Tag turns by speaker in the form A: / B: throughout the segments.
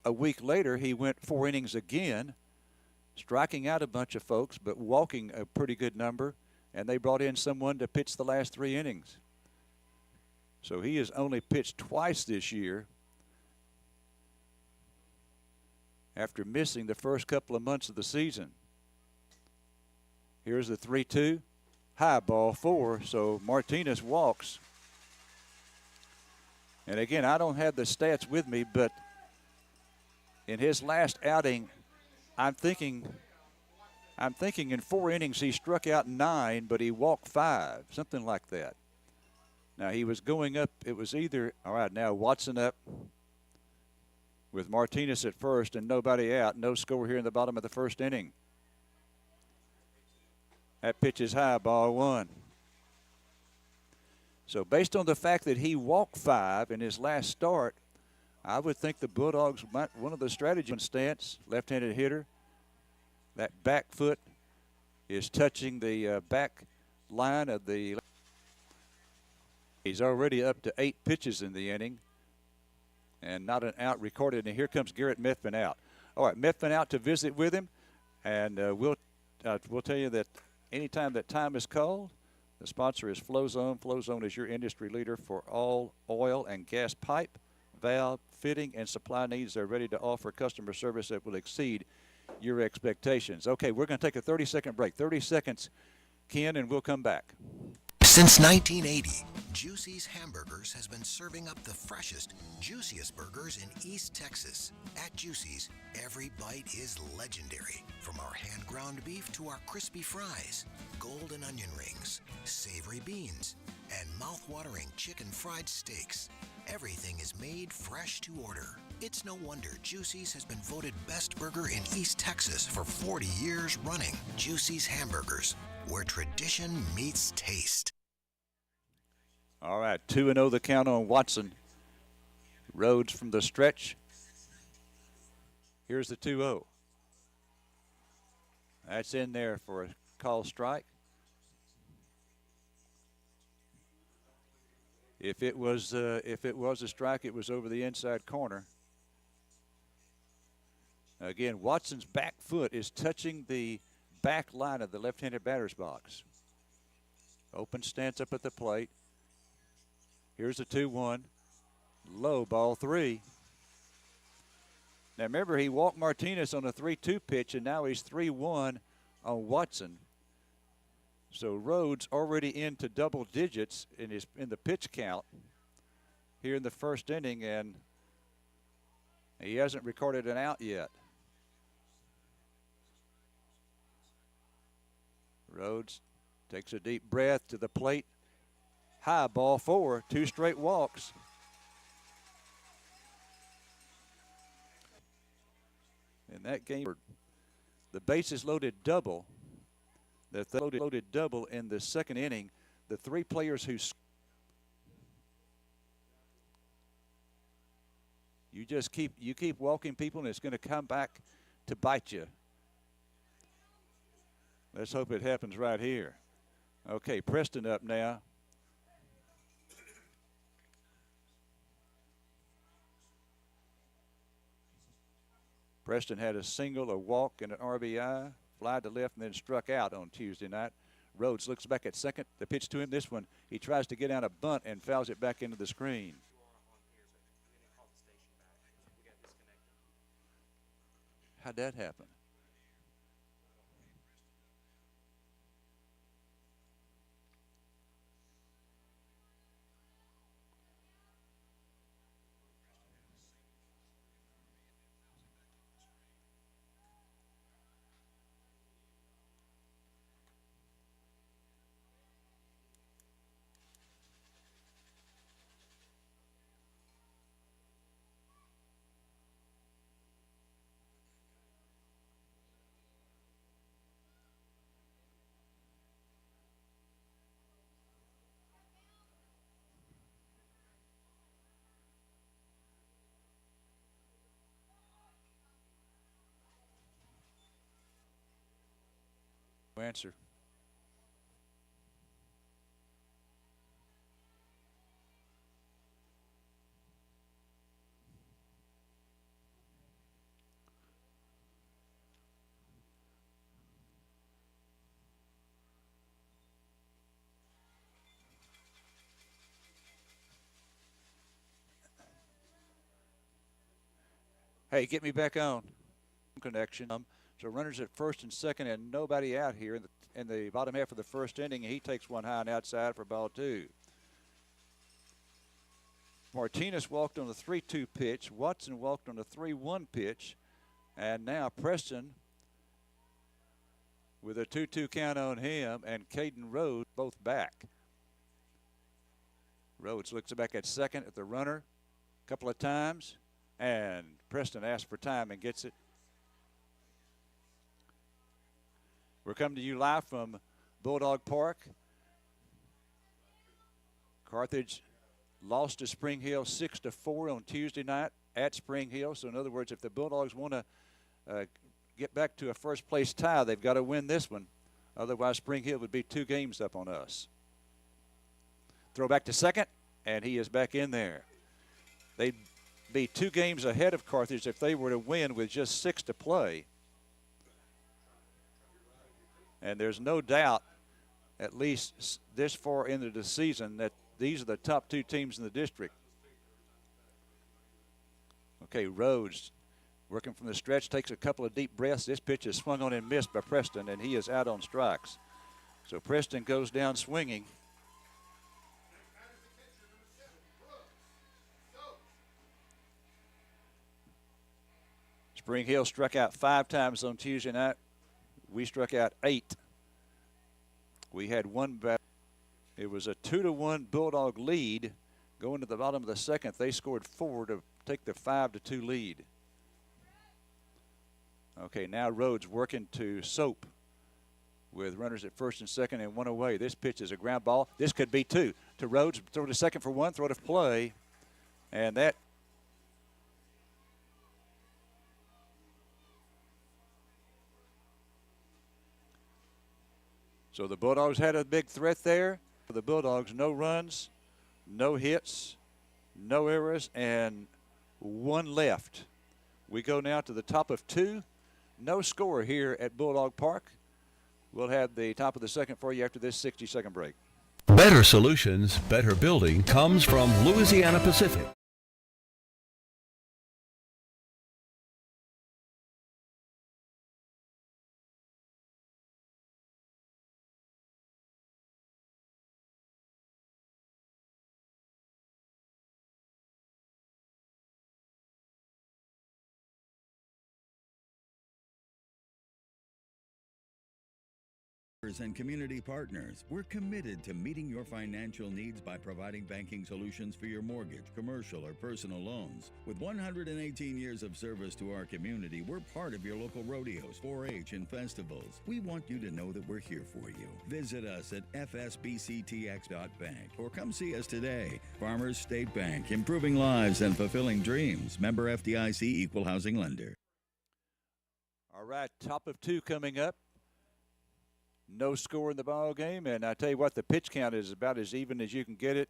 A: A week later, he went 4 innings again, striking out a bunch of folks, but walking a pretty good number, and they brought in someone to pitch the last 3 innings. So he has only pitched twice this year after missing the first couple of months of the season. Here's the 3-2. High ball 4, so Martinez walks. And again, I don't have the stats with me, but in his last outing, I'm thinking in 4 innings he struck out 9, but he walked 5, something like that. Now he was going up. It was either, all right, now Watson up with Martinez at first and nobody out. No score here in the bottom of the first inning. That pitch is high, ball 1. So based on the fact that he walked 5 in his last start, I would think the Bulldogs might, one of the strategy stance, left-handed hitter, that back foot is touching the back line of the. He's already up to 8 pitches in the inning and not an out recorded. And here comes Garrett Methvin out. All right, Methvin out to visit with him, and we'll tell you that anytime that time is called, the sponsor is FlowZone. FlowZone is your industry leader for all oil and gas pipe, valve, fitting, and supply needs. They're ready to offer customer service that will exceed your expectations. Okay, we're going to take a 30-second break. 30 seconds, Ken, and we'll come back.
B: Since 1980, Juicy's Hamburgers has been serving up the freshest, juiciest burgers in East Texas. At Juicy's, every bite is legendary. From our hand-ground beef to our crispy fries, golden onion rings, savory beans, and mouth-watering chicken fried steaks. Everything is made fresh to order. It's no wonder Juicy's has been voted best burger in East Texas for 40 years running. Juicy's Hamburgers, where tradition meets taste.
A: All right, 2-0 the count on Watson. Rhodes from the stretch. Here's the 2-0. That's in there for a call strike. If it was a strike, it was over the inside corner. Again, Watson's back foot is touching the back line of the left-handed batter's box. Open stance up at the plate. Here's the 2-1. Low, ball 3. Now remember, he walked Martinez on a 3-2 pitch, and now he's 3-1 on Watson. So Rhodes already into double digits in the pitch count here in the first inning, and he hasn't recorded an out yet. Rhodes takes a deep breath to the plate. High, ball 4, 2 straight walks. In that game, the bases loaded double. The loaded double in the second inning. The 3 players who you keep walking people, and it's going to come back to bite you. Let's hope it happens right here. Okay, Preston up now. Preston had a single, a walk, and an RBI, fly to left, and then struck out on Tuesday night. Rhodes looks back at second. The pitch to him, this one, he tries to get out a bunt and fouls it back into the screen. How'd that happen? Answer. Hey, get me back on. Connection. So runners at first and second and nobody out here in the bottom half of the first inning. He takes one high and outside for ball 2. Martinez walked on the 3-2 pitch. Watson walked on the 3-1 pitch. And now Preston with a 2-2 count on him, and Caden Rhodes both back. Rhodes looks back at second at the runner a couple of times, and Preston asks for time and gets it. We're coming to you live from Bulldog Park. Carthage lost to Spring Hill 6-4 on Tuesday night at Spring Hill. So in other words, if the Bulldogs want to get back to a first place tie, they've got to win this one. Otherwise, Spring Hill would be 2 games up on us. Throw back to second, and he is back in there. They'd be 2 games ahead of Carthage if they were to win with just 6 to play. And there's no doubt, at least this far into the season, that these are the top 2 teams in the district. Okay, Rhodes working from the stretch, takes a couple of deep breaths. This pitch is swung on and missed by Preston, and he is out on strikes. So Preston goes down swinging. Spring Hill struck out 5 times on Tuesday night. We struck out 8. We had one back. It was a 2-1 Bulldog lead. Going to the bottom of the second, they scored 4 to take the 5-2 lead. Okay, now Rhodes working to Soap with runners at first and second and 1 away. This pitch is a ground ball. This could be 2 to Rhodes. Throw to second for 1, throw to play. And that so the Bulldogs had a big threat there. For the Bulldogs, no runs, no hits, no errors, and 1 left. We go now to the top of 2. No score here at Bulldog Park. We'll have the top of the second for you after this 60-second break.
C: Better solutions, better building comes from Louisiana Pacific.
D: And community partners, we're committed to meeting your financial needs by providing banking solutions for your mortgage, commercial, or personal loans. With 118 years of service to our community, we're part of your local rodeos, 4-H, and festivals. We want you to know that we're here for you. Visit us at fsbctx.bank or come see us today. Farmers State Bank, improving lives and fulfilling dreams. Member FDIC, Equal Housing Lender.
A: All right, top of 2 coming up. No score in the ball game, and I tell you what, the pitch count is about as even as you can get it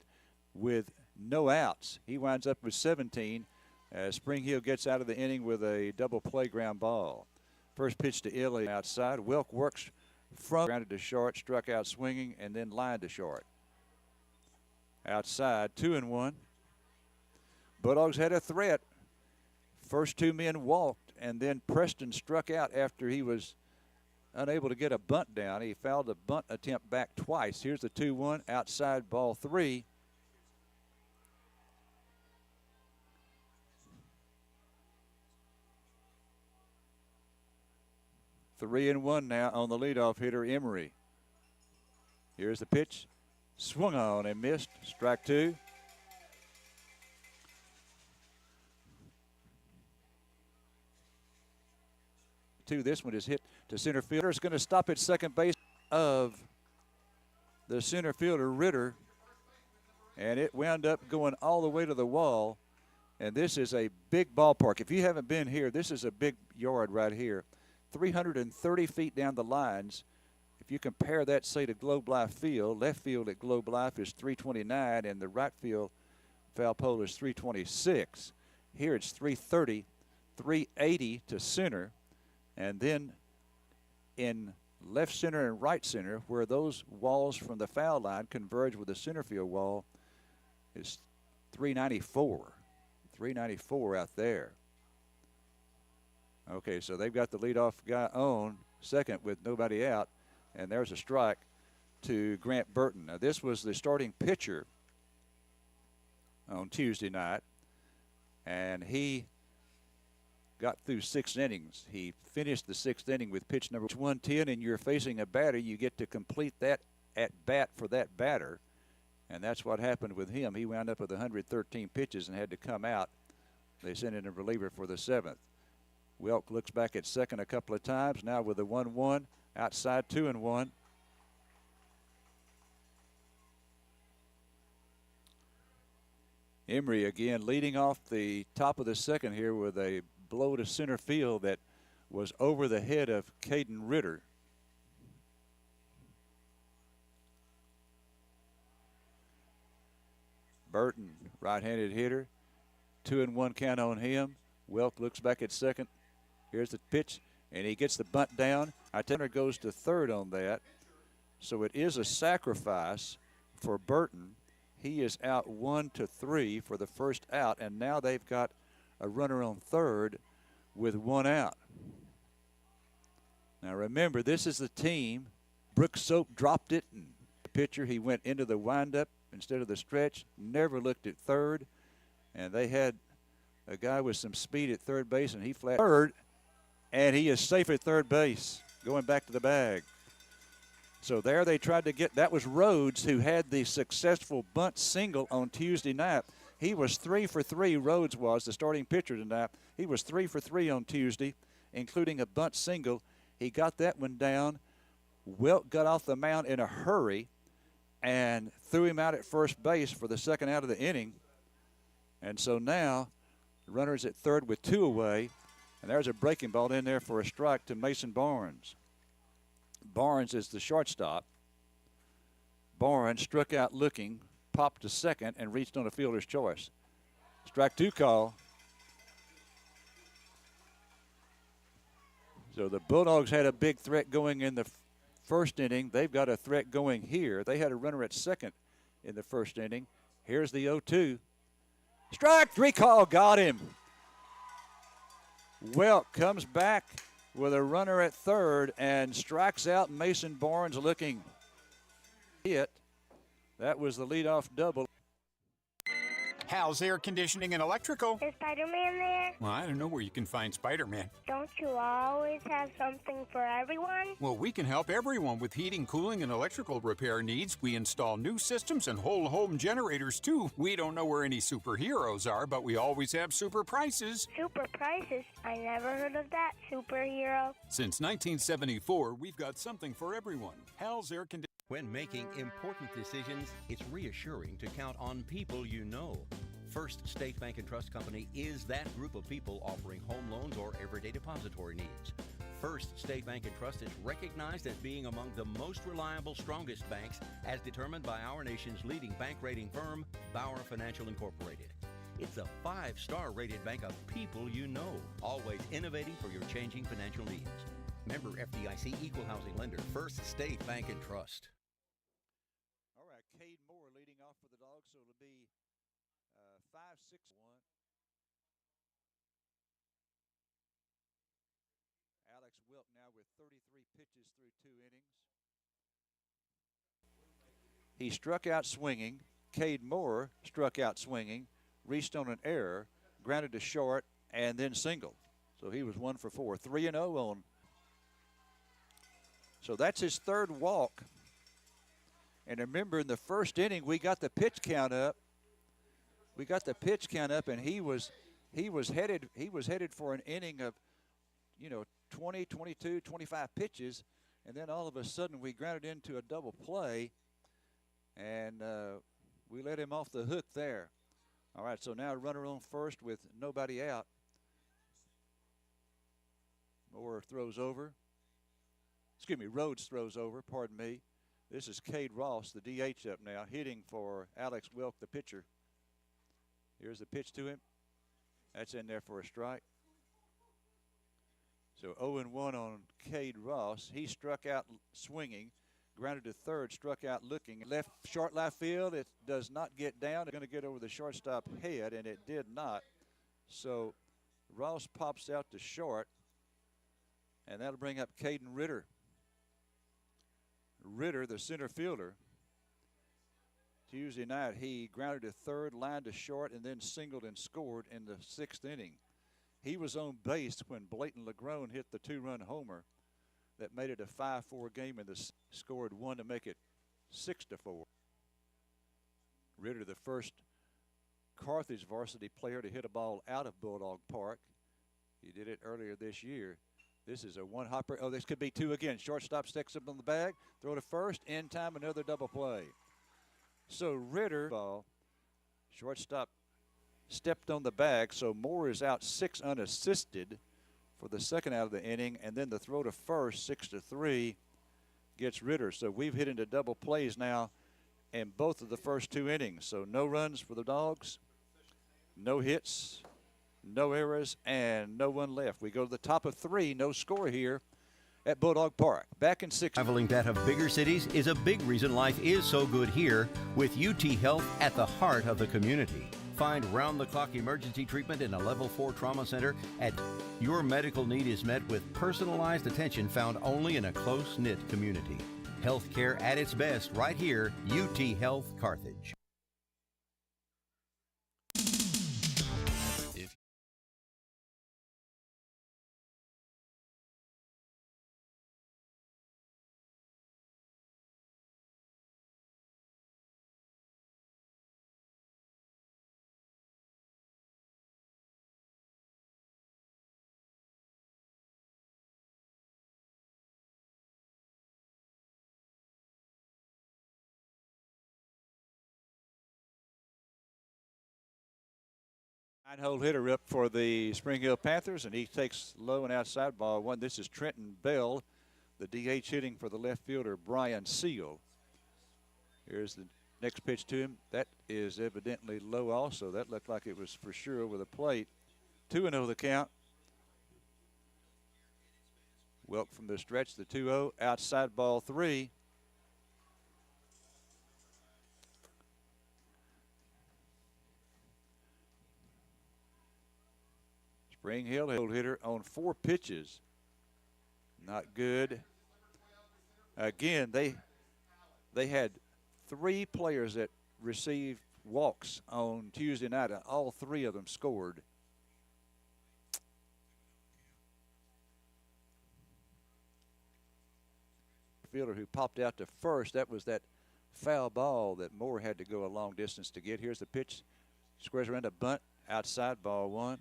A: with no outs. He winds up with 17 as Spring Hill gets out of the inning with a double play ground ball. First pitch to Illy outside. Wilk works from grounded to short, struck out swinging, and then lined to short. Outside, 2-1. Bulldogs had a threat. First 2 men walked, and then Preston struck out after he was unable to get a bunt down. He fouled a bunt attempt back twice. Here's the 2-1 outside, ball 3. Three and 1 now on the leadoff hitter, Emery. Here's the pitch. Swung on and missed. Strike 2. This one is hit to center fielder. It's going to stop at second base of the center fielder, Ritter. And it wound up going all the way to the wall. And this is a big ballpark. If you haven't been here, this is a big yard right here. 330 feet down the lines. If you compare that, say, to Globe Life Field, left field at Globe Life is 329, and the right field foul pole is 326. Here it's 330, 380 to center. And then in left center and right center, where those walls from the foul line converge with the center field wall, is 394. 394 out there. Okay, so they've got the leadoff guy on second with nobody out, and there's a strike to Grant Burton. Now, this was the starting pitcher on Tuesday night, and he got through 6 innings. He finished the 6th inning with pitch number 110, and you're facing a batter. You get to complete that at bat for that batter, and that's what happened with him. He wound up with 113 pitches and had to come out. They sent in a reliever for the 7th. Welk looks back at second a couple of times, now with a 1-1, outside 2-1. Emery again leading off the top of the second here with a blow to center field that was over the head of Caden Ritter. Burton, right-handed hitter, 2-1 count on him. Welk looks back at second. Here's the pitch, and he gets the bunt down. Turner goes to third on that. So it is a sacrifice for Burton. He is out 1-3 for the first out, and now they've got a runner on third with 1 out. Now remember, this is the team. Brooks Soap dropped it, and the pitcher, he went into the windup instead of the stretch, never looked at third, and they had a guy with some speed at third base, and he flat third, and he is safe at third base, going back to the bag. So there they tried to get, that was Rhodes who had the successful bunt single on Tuesday night. He was 3 for 3, Rhodes was, the starting pitcher tonight. He was 3 for 3 on Tuesday, including a bunt single. He got that one down. Welk got off the mound in a hurry and threw him out at first base for the second out of the inning. And so now, runners at third with 2 away, and there's a breaking ball in there for a strike to Mason Barnes. Barnes is the shortstop. Barnes struck out looking, popped to second, and reached on a fielder's choice. Strike 2 call. So the Bulldogs had a big threat going in the first inning. They've got a threat going here. They had a runner at second in the first inning. Here's the 0-2. Strike 3 call, got him. Welk comes back with a runner at third and strikes out Mason Barnes looking hit. That was the leadoff double.
E: Hal's Air Conditioning and Electrical.
F: Is Spider-Man there?
E: Well, I don't know where you can find Spider-Man.
F: Don't you always have something for everyone?
E: Well, we can help everyone with heating, cooling, and electrical repair needs. We install new systems and whole home generators, too. We don't know where any superheroes are, but we always have super prices.
F: Super prices? I never heard of that superhero.
E: Since 1974, we've got something for everyone. Hal's Air Conditioning.
G: When making important decisions, it's reassuring to count on people you know. First State Bank and Trust Company is that group of people offering home loans or everyday depository needs. First State Bank and Trust is recognized as being among the most reliable, strongest banks as determined by our nation's leading bank rating firm, Bauer Financial Incorporated. It's a 5-star rated bank of people you know, always innovating for your changing financial needs. Member FDIC Equal Housing Lender, First State Bank and Trust.
A: All right, Cade Moore leading off for the Dogs, so it'll be 5-6-1. Alex Wilk now with 33 pitches through 2 innings. He struck out swinging. Cade Moore struck out swinging, reached on an error, grounded to short, and then singled. So he was 1 for 4, 3-0 on. So that's his third walk. And remember, in the first inning, we got the pitch count up. And he was headed for an inning of, 20, 22, 25 pitches, and then all of a sudden we grounded into a double play, and we let him off the hook there. All right, so now runner on first with nobody out. Moore throws over. Rhodes throws over, pardon me. This is Cade Ross, the DH up now, hitting for Alex Wilk, the pitcher. Here's the pitch to him. That's in there for a strike. So 0-1 on Cade Ross. He struck out swinging, grounded to third, struck out looking. Left short left field, it does not get down. It's going to get over the shortstop head, and it did not. So Ross pops out to short. And that'll bring up Caden Ritter. Ritter, the center fielder. Tuesday night, he grounded to third, lined to short, and then singled and scored in the 6th inning. He was on base when Blayton LeGrone hit the 2-run homer that made it a 5-4 game, and scored one to make it 6-4. Ritter, the first Carthage varsity player to hit a ball out of Bulldog Park. He did it earlier this year. This is a one-hopper. Oh, this could be two again. Shortstop sticks up on the bag. Throw to first. In time, another double play. So Ritter, ball, shortstop stepped on the bag. So Moore is out 6 unassisted for the second out of the inning. And then the throw to first, 6-3, gets Ritter. So we've hit into double plays now in both of the first 2 innings. So no runs for the Dogs, no hits, no errors, and no one left. We go to the top of 3, no score here at Bulldog Park. Back in 6.
G: Traveling that of bigger cities is a big reason life is so good here with UT Health at the heart of the community. Find round-the-clock emergency treatment in a level 4 trauma center. Your medical need is met with personalized attention found only in a close-knit community. Healthcare at its best right here, UT Health Carthage.
A: Nine-hole hitter up for the Spring Hill Panthers, and he takes low and outside ball 1. This is Trenton Bell, the DH hitting for the left fielder Brian Seal. Here's the next pitch to him. That is evidently low also. That looked like it was for sure over the plate. 2-0 the count. Welk from the stretch, the 2-0. Outside ball 3. Spring Hill hitter on 4 pitches. Not good. Again, they had 3 players that received walks on Tuesday night, and all 3 of them scored. Fielder who popped out to first, that was that foul ball that Moore had to go a long distance to get. Here's the pitch. Squares around a bunt. Outside ball 1.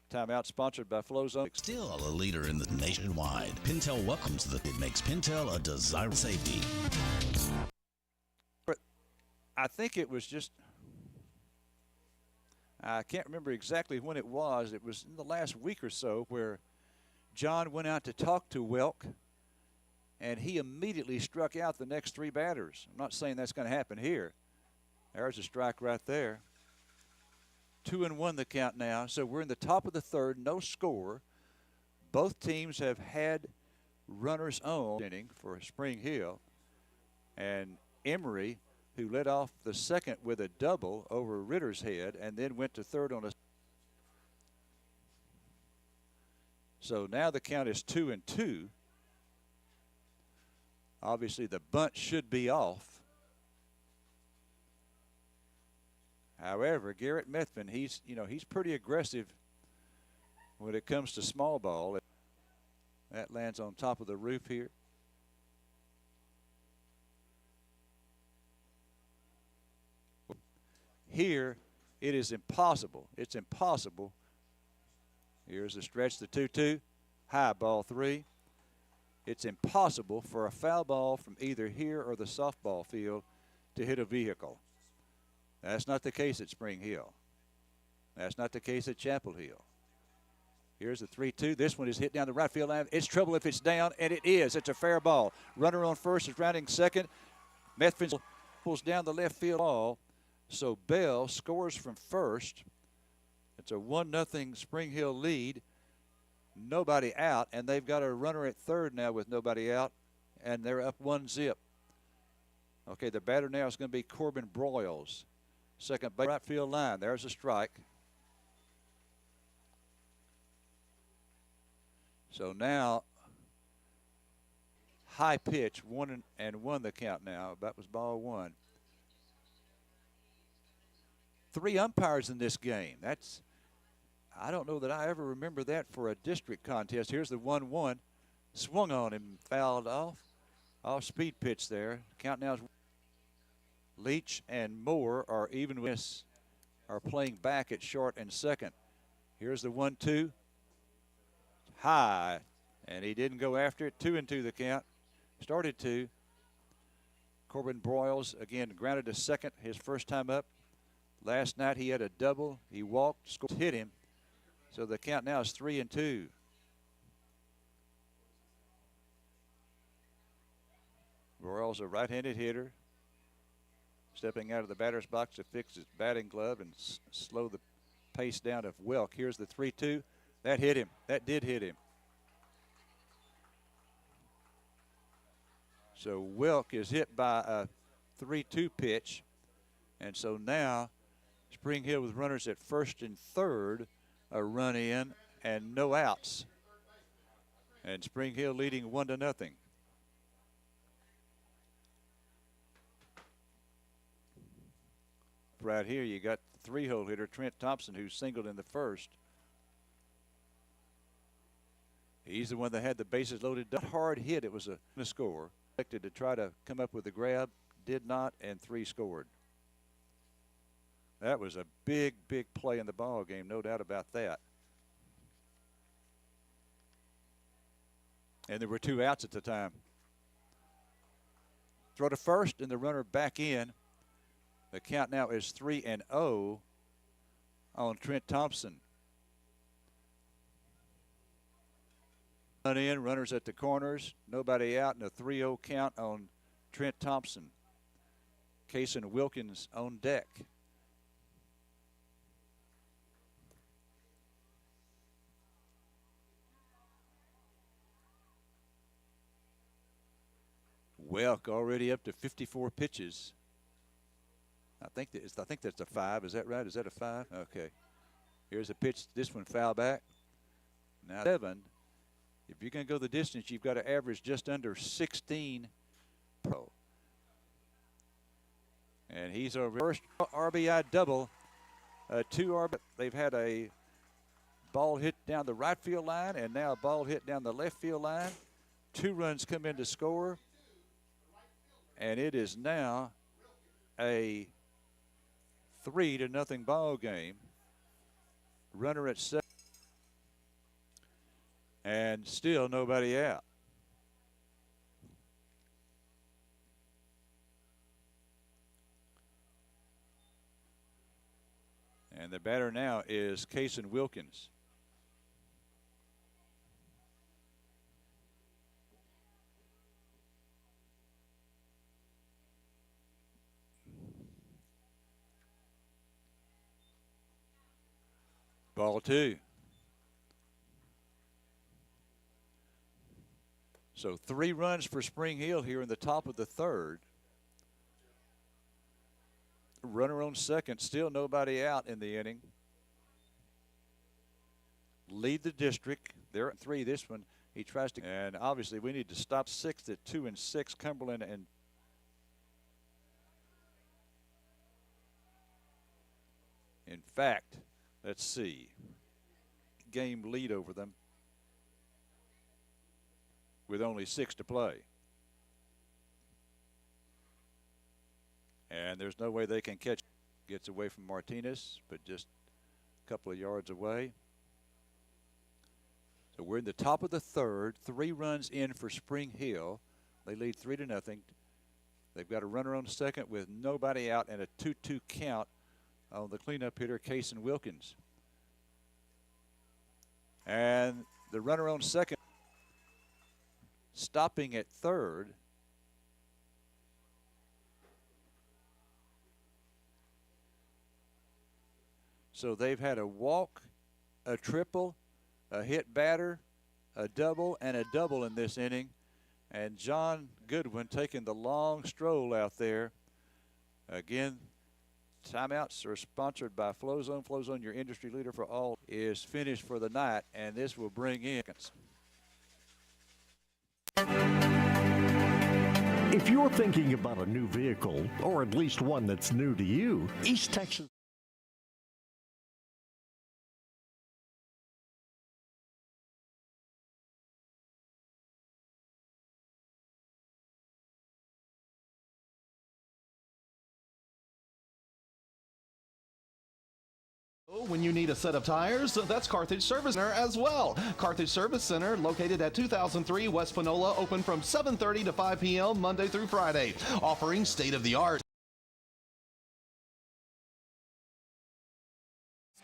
A: Timeout sponsored by Flowzone.
H: Still a leader in the nationwide. Pintel welcomes it makes Pintel a desirable safety.
A: But I think it was just, I can't remember exactly when it was. It was in the last week or so where John went out to talk to Welk, and he immediately struck out the next 3 batters. I'm not saying that's going to happen here. There's a strike right there. 2-1 the count now. So we're in the top of the 3rd, no score. Both teams have had runners on inning for Spring Hill. And Emory, who led off the 2nd with a double over Ritter's head and then went to 3rd on a. So now the count is 2-2. Obviously the bunt should be off. However, Garrett Methvin, he's pretty aggressive when it comes to small ball. That lands on top of the roof here. Here, it is impossible. It's impossible. Here's the stretch, the 2-2, high ball 3. It's impossible for a foul ball from either here or the softball field to hit a vehicle. That's not the case at Spring Hill. That's not the case at Chapel Hill. Here's the 3-2. This one is hit down the right field line. It's trouble if it's down, and it is. It's a fair ball. Runner on first is rounding second. Methvin pulls down the left field ball. So Bell scores from first. It's a 1-0 Spring Hill lead. Nobody out, and they've got a runner at 3rd now with nobody out, and they're up 1-0. Okay, the batter now is going to be Corbin Broyles. Second base, right field line. There's a strike. So now, high pitch, won the count now. That was ball one. 3 umpires in this game. I don't know that I ever remember that for a district contest. Here's the 1-1. Swung on him, fouled off. Off speed pitch there. Count now is Leach and Moore are even with us, are playing back at short and second. Here's the 1-2. High. And he didn't go after it. 2-2 the count. Started 2. Corbin Broyles again grounded to second his first time up. Last night he had a double. He walked, scored, hit him. So the count now is 3-2. Broyles, a right-handed hitter, stepping out of the batter's box to fix his batting glove and slow the pace down of Welk. Here's the 3-2. That hit him. That did hit him. So Welk is hit by a 3-2 pitch. And so now Spring Hill with runners at first and third, a run in and no outs. And Spring Hill leading 1-0. Right here you got the 3-hole hitter Trent Thompson, who singled in the first. He's the one that had the bases loaded. Hard hit. It was a score. Expected to try to come up with a grab, did not, and 3 scored. That was a big, big play in the ball game, no doubt about that. And there were 2 outs at the time. Throw to first and the runner back in. The count now is 3-0 on Trent Thompson. Run in, runners at the corners, nobody out, and a 3-0 count on Trent Thompson. Cason Wilkins on deck. Welk already up to 54 pitches. I think that's a 5. Is that right? Is that a 5? Okay. Here's a pitch. This one foul back. Now 7. If you're going to go the distance, you've got to average just under 16 pro. And he's a first RBI double. 2 RBI. They've had a ball hit down the right field line and now a ball hit down the left field line. 2 runs come in to score. And it is now a 3-0 ball game. Runner at 7. And still nobody out. And the batter now is Cason Wilkins. Ball 2. So 3 runs for Spring Hill here in the top of the 3rd. Runner on second, still nobody out in the inning. Lead the district. They're at 3 this one. He tries to, and obviously we need to stop 6th at 2-6. Cumberland and in fact, let's see. Game lead over them with only 6 to play. And there's no way they can catch. Gets away from Martinez, but just a couple of yards away. So we're in the top of the 3rd. 3 runs in for Spring Hill. They lead 3-0. They've got a runner on second with nobody out and a 2-2 count on the cleanup hitter, Cason Wilkins. And the runner on second, stopping at 3rd. So they've had a walk, a triple, a hit batter, a double, and a double in this inning. And John Goodwin taking the long stroll out there. Again, timeouts are sponsored by Flowzone. Flowzone, your industry leader for all, is finished for the night, and this will bring in.
I: If you're thinking about a new vehicle, or at least one that's new to you, East Texas.
J: When you need a set of tires, that's Carthage Service Center as well. Carthage Service Center, located at 2003 West Panola, open from 7:30 to 5 p.m. Monday through Friday, offering state-of-the-art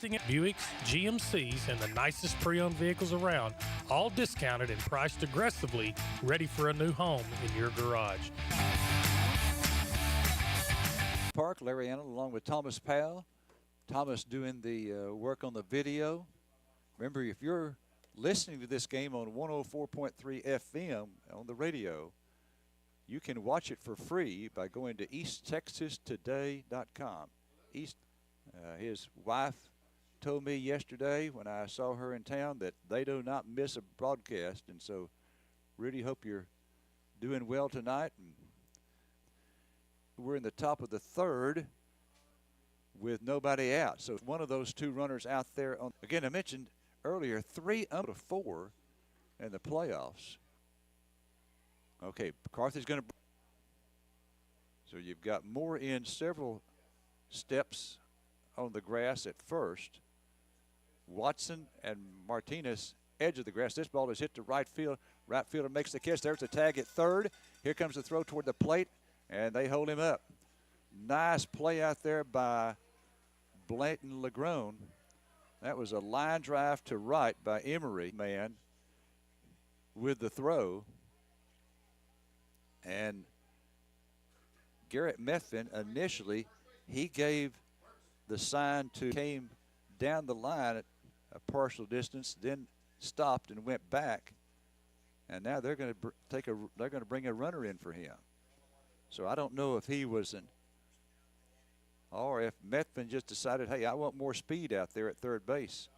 K: Buicks, GMCs, and the nicest pre-owned vehicles around, all discounted and priced aggressively, ready for a new home in your garage.
A: Park, Larry Arnold, along with Thomas Powell. Thomas doing the work on the video. Remember, if you're listening to this game on 104.3 FM on the radio, you can watch it for free by going to easttexastoday.com. His wife told me yesterday when I saw her in town that they do not miss a broadcast, and so really hope you're doing well tonight. And we're in the top of the third with nobody out. So one of those two runners out there. Again, I mentioned earlier, 3 out of 4 in the playoffs. Okay, Carthage going to. So you've got more in several steps on the grass at first. Watson and Martinez, edge of the grass. This ball is hit to right field. Right fielder makes the catch. There's a tag at third. Here comes the throw toward the plate, and they hold him up. Nice play out there by Blanton Legrone. That was a line drive to right by Emery, man, with the throw. And Garrett Methvin, initially, he gave the sign to, came down the line at a partial distance, then stopped and went back. And now they're going to they're going to bring a runner in for him. So I don't know if he was an, or if Methvin just decided, hey, I want more speed out there at third base.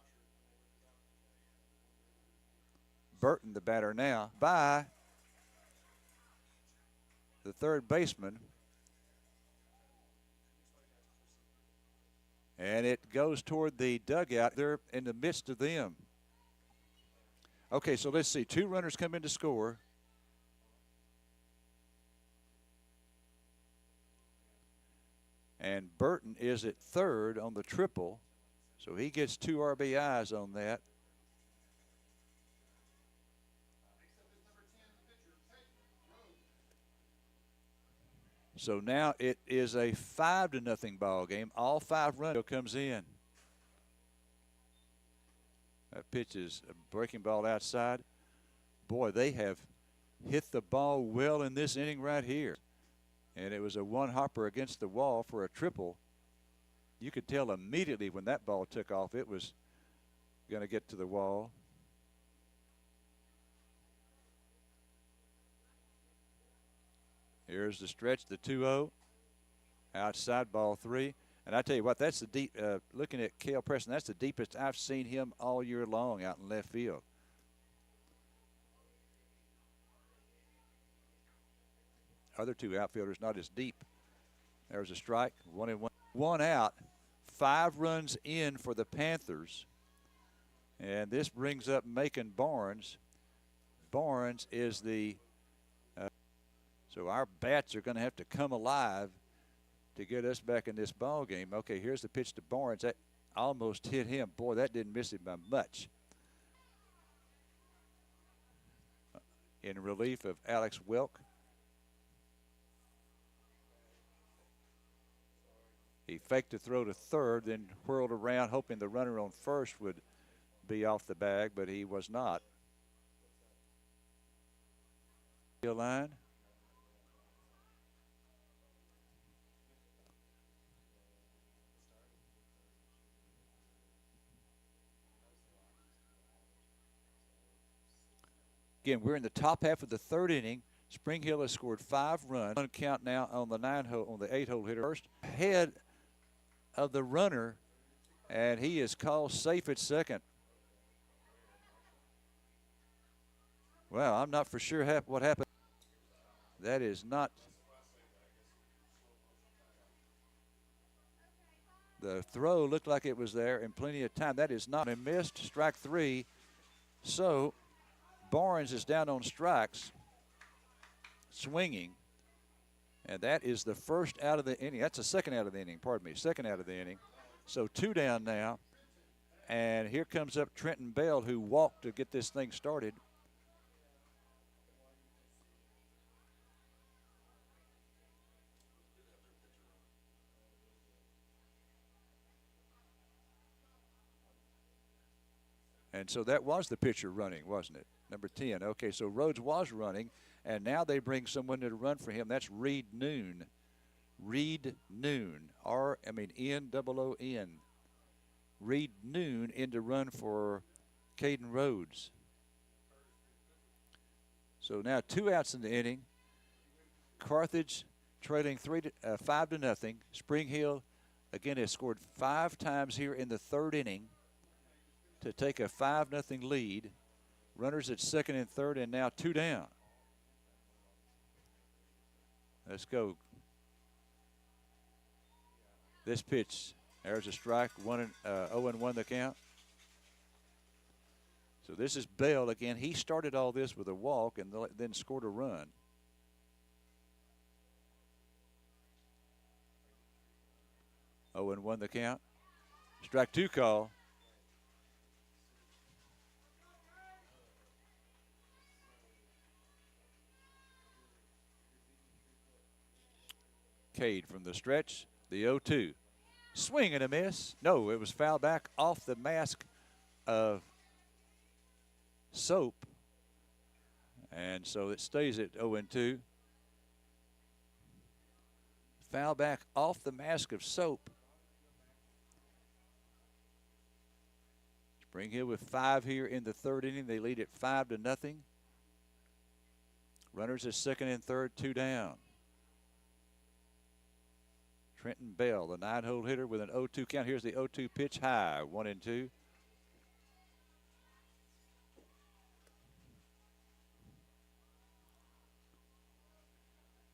A: Burton, the batter now, by the third baseman. And it goes toward the dugout. They're in the midst of them. Okay, so let's see. 2 runners come in to score. And Burton is at third on the triple. So he gets 2 RBIs on that. So now it is a 5-0 ball game. All 5 runs comes in. That pitch is a breaking ball outside. Boy, they have hit the ball well in this inning right here. And it was a one-hopper against the wall for a triple. You could tell immediately when that ball took off it was going to get to the wall. Here's the stretch, the 2-0. Outside, ball 3. And I tell you what, that's the deep, looking at Cale Preston, that's the deepest I've seen him all year long out in left field. Other 2 outfielders not as deep. There's a strike, 1-1. 1 out, 5 runs in for the Panthers. And this brings up Macon Barnes. Barnes is the so our bats are going to have to come alive to get us back in this ball game. Okay, here's the pitch to Barnes. That almost hit him. Boy, that didn't miss him by much. In relief of Alex Welk. He faked a throw to third, then whirled around, hoping the runner on first would be off the bag, but he was not. Line. Again, we're in the top half of the 3rd inning. Spring Hill has scored 5 runs. One count now on the 8-hole hitter. First ahead of the runner, and he is called safe at second. Well, I'm not for sure what happened. That is not. The throw looked like it was there in plenty of time. That is not a missed strike 3. So Barnes is down on strikes, swinging. And that is the first out of the inning. That's the second out of the inning, pardon me, second out of the inning. So 2 down now. And here comes up Trenton Bell, who walked to get this thing started. And so that was the pitcher running, wasn't it? Number 10. Okay, so Rhodes was running, and now they bring someone to run for him. That's Reed Noon. Reed Noon. N-O-O-N. Reed Noon in to run for Caden Rhodes. So now 2 outs in the inning. Carthage trailing 5-0. Spring Hill, again, has scored 5 times here in the 3rd inning to take a 5-0 lead. Runners at second and third, and now 2 down. Let's go. This pitch, there's a strike, 0-1 the count. So this is Bell again. He started all this with a walk and then scored a run. Oh, and 1 the count. Strike 2 call. Cade from the stretch, the 0-2. Swing and a miss. No, it was fouled back off the mask of Soap. And so it stays at 0-2. Foul back off the mask of Soap. Spring Hill with 5 here in the 3rd inning. They lead it 5-0. Runners at second and third, 2 down. Trenton Bell, the 9-hole hitter, with an 0-2 count. Here's the 0-2 pitch, high, 1-2.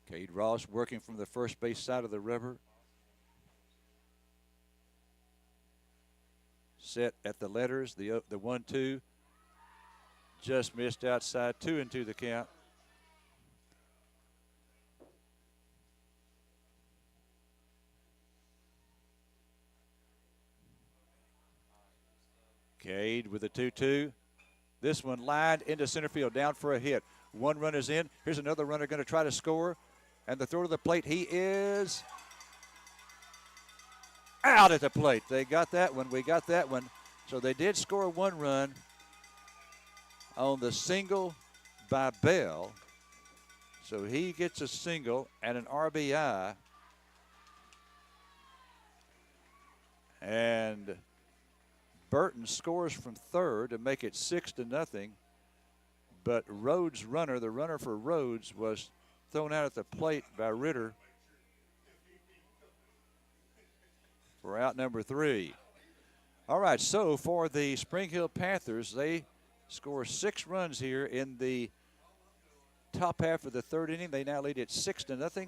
A: Cade Ross working from the first base side of the rubber. Set at the letters, the 1-2. Just missed outside, 2-2 the count. Cade with a 2-2. This one lined into center field, down for a hit. 1 run is in. Here's another runner going to try to score. And the throw to the plate, he is out at the plate. They got that one. We got that one. So they did score 1 run on the single by Bell. So he gets a single and an RBI. And Burton scores from third to make it 6-0. But Rhodes' runner, the runner for Rhodes, was thrown out at the plate by Ritter for out number 3. All right, so for the Spring Hill Panthers, they score 6 runs here in the top half of the 3rd inning. They now lead it 6-0.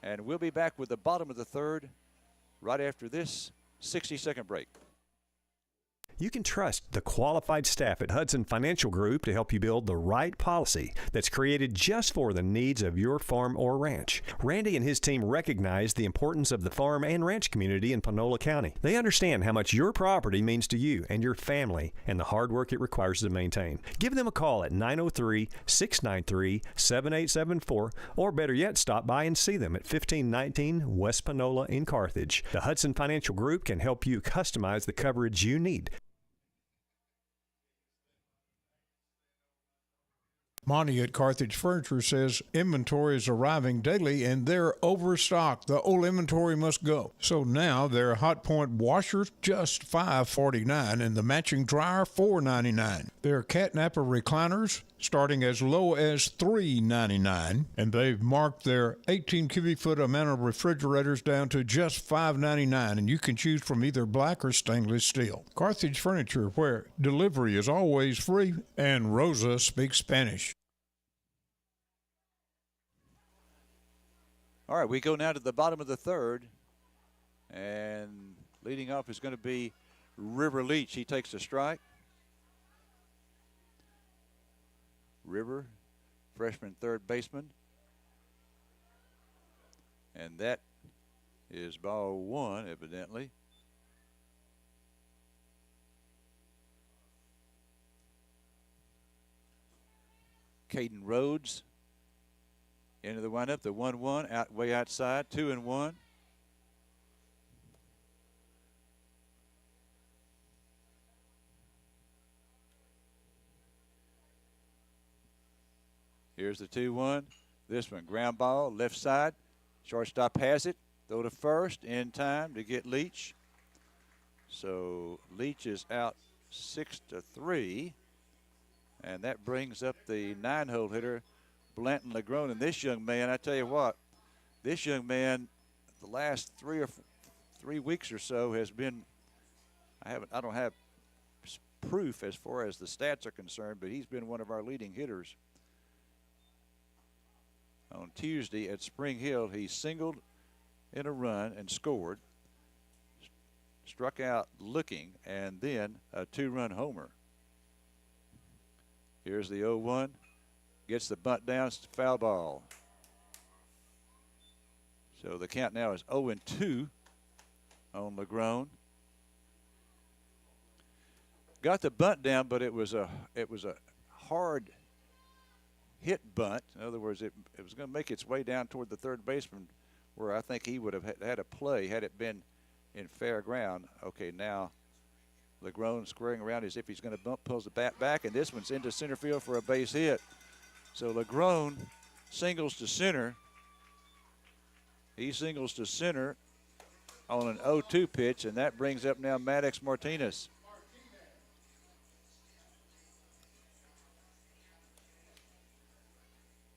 A: And we'll be back with the bottom of the 3rd right after this 60-second break.
L: You can trust the qualified staff at Hudson Financial Group to help you build the right policy that's created just for the needs of your farm or ranch. Randy and his team recognize the importance of the farm and ranch community in Panola County. They understand how much your property means to you and your family and the hard work it requires to maintain. Give them a call at 903-693-7874, or better yet, stop by and see them at 1519 West Panola in Carthage. The Hudson Financial Group can help you customize the coverage you need.
M: Monty at Carthage Furniture says inventory is arriving daily and they're overstocked. The old inventory must go. So now their Hot Point washers just $5.49 and the matching dryer $4.99. Their catnapper recliners starting as low as $3.99, and they've marked their 18 cubic foot amount of refrigerators down to just $5.99, and you can choose from either black or stainless steel. Carthage Furniture, where delivery is always free, and Rosa speaks Spanish.
A: All right, we go now to the bottom of the third, and leading off is going to be River Leach. He takes a strike. River, freshman third baseman. And that is ball one, evidently. Caden Rhodes into the windup, the 1-1, way outside, 2-1. Here's the 2-1. This one, ground ball, left side. Shortstop has it. Throw to first in time to get Leach. So Leach is out 6-3. And that brings up the 9-hole hitter, Blanton Legrone. And this young man, I tell you what, this young man, the last 3 weeks or so has been, I don't have proof as far as the stats are concerned, but he's been one of our leading hitters. On Tuesday at Spring Hill, he singled in a run and scored, struck out looking, and then a 2-run homer. Here's the 0-1. Gets the bunt down, foul ball. So the count now is 0-2 on Legrone. Got the bunt down, but it was a hard hit bunt. In other words, it was going to make its way down toward the third baseman, where I think he would have had a play had it been in fair ground. Okay, now Legrone squaring around as if he's going to bump, pulls the bat back, and this one's into center field for a base hit. So Legrone singles to center. He singles to center on an 0-2 pitch, and that brings up now Maddox Martinez.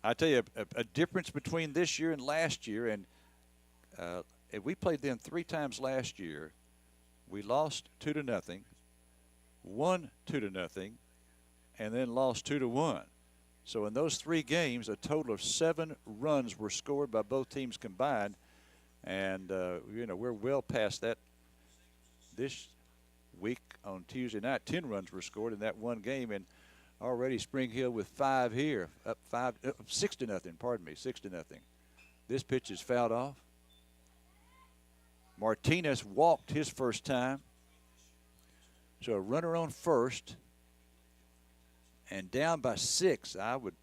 A: I tell you, a difference between this year and last year, and we played them 3 times last year. We lost 2-0, won 2-0, and then lost 2-1. So in those 3 games, a total of 7 runs were scored by both teams combined, and we're well past that. This week on Tuesday night, 10 runs were scored in that one game, and already Spring Hill with 5 here, up 6-0. Pardon me, 6-0. This pitch is fouled off. Martinez walked his first time. So a runner on first and down by 6. I would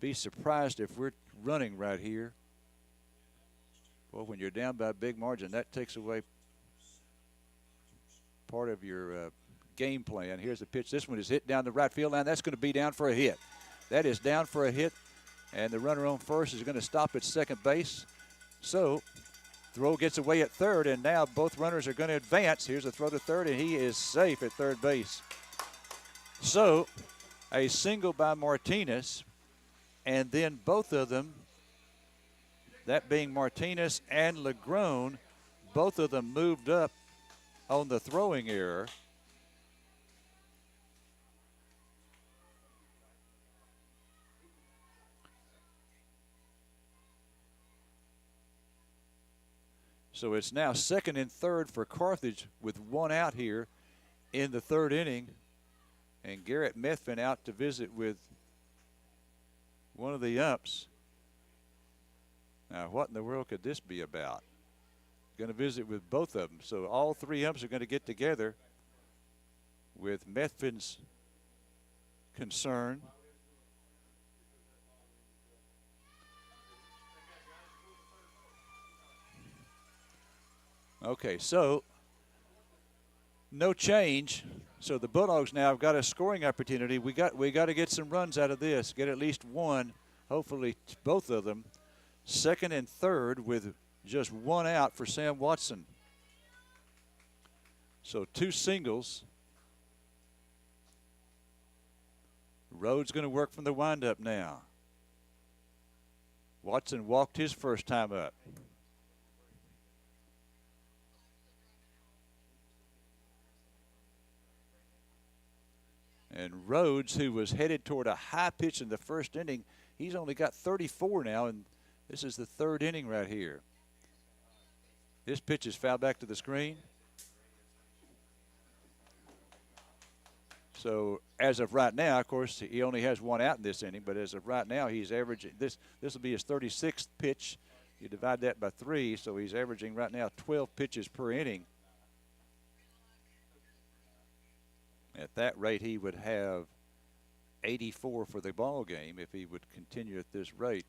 A: be surprised if we're running right here. Well, when you're down by a big margin, that takes away part of your game plan. Here's the pitch. This one is hit down the right field line. That's going to be down for a hit. That is down for a hit, and the runner on first is going to stop at second base. So throw gets away at third, and now both runners are going to advance. Here's a throw to third, and he is safe at third base. So a single by Martinez, and then both of them, that being Martinez and Legrone, both of them moved up on the throwing error. So it's now second and third for Carthage with 1 out here in the 3rd inning. And Garrett Methvin out to visit with one of the umps. Now, what in the world could this be about? Going to visit with both of them. So all 3 umps are going to get together with Methvin's concern. Okay, so no change. So the Bulldogs now have got a scoring opportunity. We got to get some runs out of this, get at least one, hopefully both of them. Second and third with just one out for Sam Watson. So 2 singles. Rhodes going to work from the windup now. Watson walked his first time up. And Rhodes, who was headed toward a high pitch in the first inning, he's only got 34 now, and this is the 3rd inning right here. This pitch is fouled back to the screen. So as of right now, of course, he only has 1 out in this inning, but as of right now, he's averaging this will be his 36th pitch. You divide that by 3, so he's averaging right now 12 pitches per inning. At that rate, he would have 84 for the ball game if he would continue at this rate.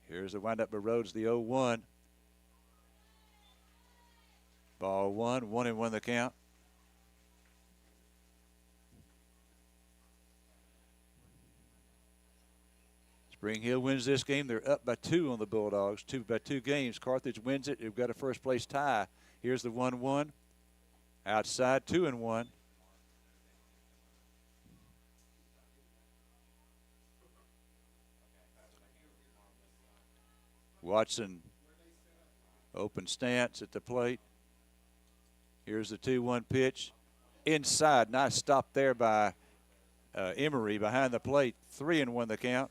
A: Here's the windup by Rhodes, the 0-1. Ball 1, 1-1 the count. Spring Hill wins this game. They're up by 2 on the Bulldogs, by 2 games. Carthage wins it. They've got a first place tie. Here's the 1-1. Outside, 2-1. Watson, open stance at the plate. Here's the 2-1 pitch. Inside, nice stop there by Emery behind the plate. 3-1 the count.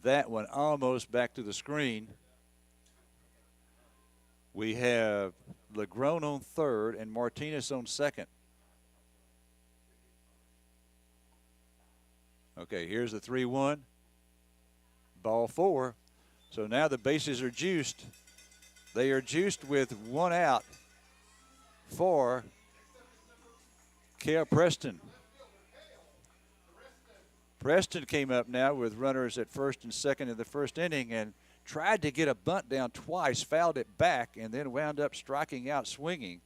A: That one almost back to the screen. We have Legrone on third and Martinez on second. Okay, here's the 3-1. Ball 4. So now the bases are juiced. They are juiced with 1 out for Cale Preston. Preston came up now with runners at first and second in the first inning and tried to get a bunt down twice, fouled it back, and then wound up striking out swinging.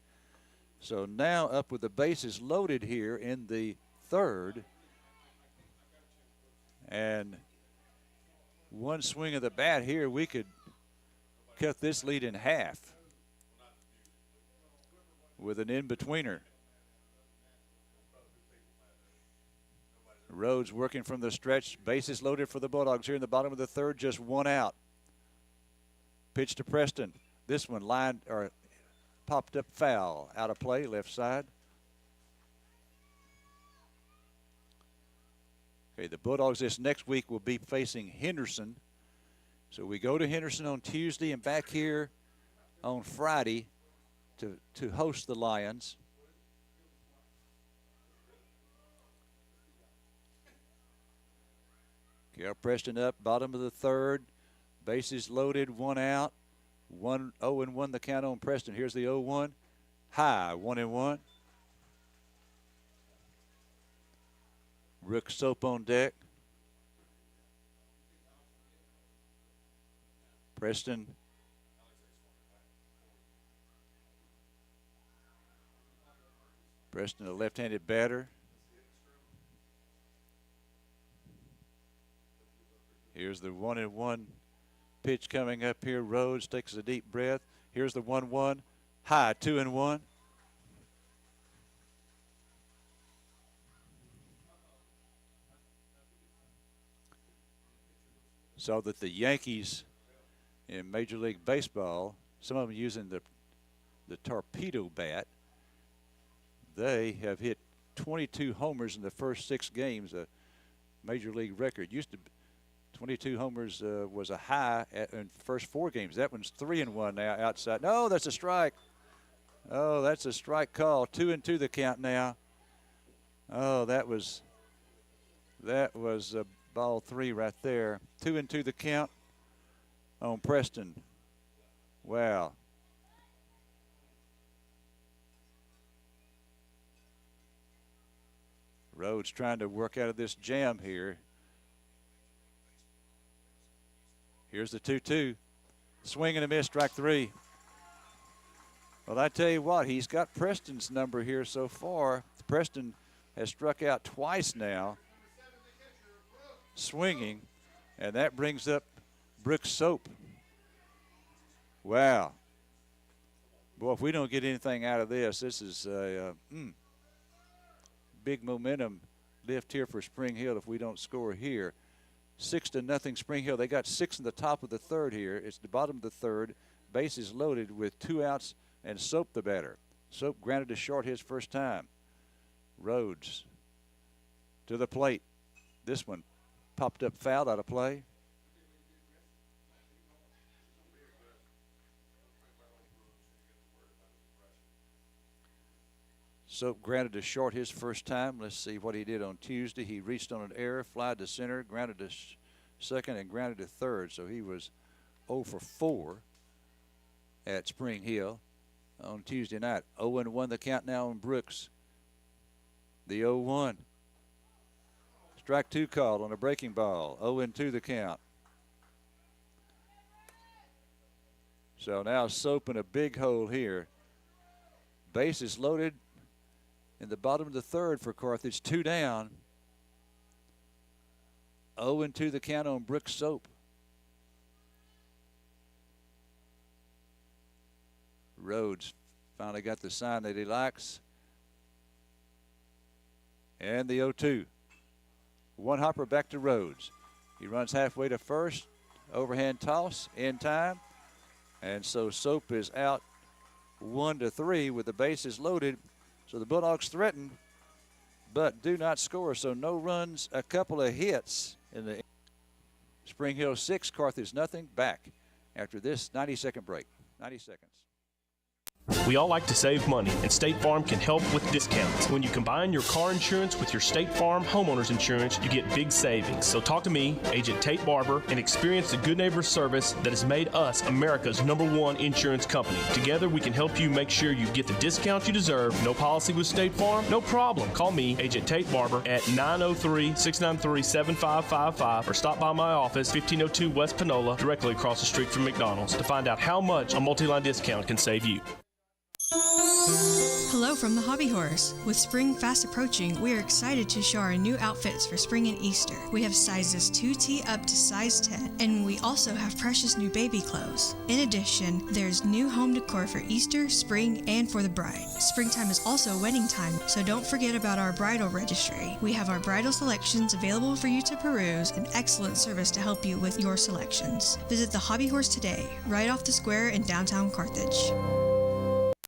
A: So now up with the bases loaded here in the 3rd. And one swing of the bat here, we could cut this lead in half with an in-betweener. Rhodes working from the stretch. Bases loaded for the Bulldogs here in the bottom of the 3rd. Just 1 out. Pitch to Preston. This one lined or popped up foul. Out of play, left side. Okay, the Bulldogs this next week will be facing Henderson. So we go to Henderson on Tuesday and back here on Friday to host the Lions. Cale Preston up, bottom of the 3rd. Bases loaded, 1 out. 0-1 the count on Preston. Here's the 0-1. High, 1-1. Rook Soap on deck. Preston. Preston, a left-handed batter. Here's the 1-1 pitch coming up here. Rhodes takes a deep breath. Here's the 1-1. High, 2-1. So that the Yankees in Major League Baseball, some of them using the torpedo bat, they have hit 22 homers in the first 6 games, a Major League record. Used to 22 homers was a high in the first 4 games. That one's 3-1 now outside. No, that's a strike. Oh, that's a strike call. 2-2 the count now. Oh, that was ball 3 right there. 2-2 the count on Preston. Wow. Rhodes trying to work out of this jam here. Here's the 2-2. Swing and a miss, strike 3. Well, I tell you what, he's got Preston's number here so far. Preston has struck out twice now, swinging, and that brings up Brooks Soap. Wow. Boy, if we don't get anything out of this, this is a big momentum lift here for Spring Hill if we don't score here. 6-0 Spring Hill. They got 6 in the top of the third here. It's the bottom of the third. Bases loaded with 2 outs and Soap the batter. Soap grounded to short his first time. Rhodes to the plate. This one popped up foul, out of play. Soap grounded to short his first time. Let's see what he did on Tuesday. He reached on an error, flied to center, grounded to second, and grounded to third. So he was 0 for 4 at Spring Hill on Tuesday night. 0-1 the count now on Brooks. The 0-1. Strike 2 called on a breaking ball. 0-2 the count. So now Soap in a big hole here. Bases loaded in the bottom of the third for Carthage. 2 down. 0-2 the count on Brooks Soap. Rhodes finally got the sign that he likes. And the 0-2. One hopper back to Rhodes. He runs halfway to first. Overhand toss in time. And so Soap is out 1-3 with the bases loaded. So the Bulldogs threaten, but do not score. So no runs, a couple of hits in the Spring Hill 6, Carthage nothing. Back after this 90-second break. 90 seconds.
N: We all like to save money, and State Farm can help with discounts. When you combine your car insurance with your State Farm homeowners insurance, you get big savings. So talk to me, Agent Tate Barber, and experience the good neighbor service that has made us America's #1 insurance company. Together, we can help you make sure you get the discount you deserve. No policy with State Farm? No problem. Call me, Agent Tate Barber, at 903-693-7555 or stop by my office, 1502 West Panola, directly across the street from McDonald's, to find out how much a multi-line discount can save you.
O: Hello from the Hobby Horse. With spring fast approaching, we are excited to show our new outfits for spring and Easter. We have sizes 2T up to size 10, and we also have precious new baby clothes. In addition, there's new home decor for Easter, spring, and for the bride. Springtime is also wedding time, so don't forget about our bridal registry. We have our bridal selections available for you to peruse and excellent service to help you with your selections. Visit the Hobby Horse today, right off the square in downtown Carthage.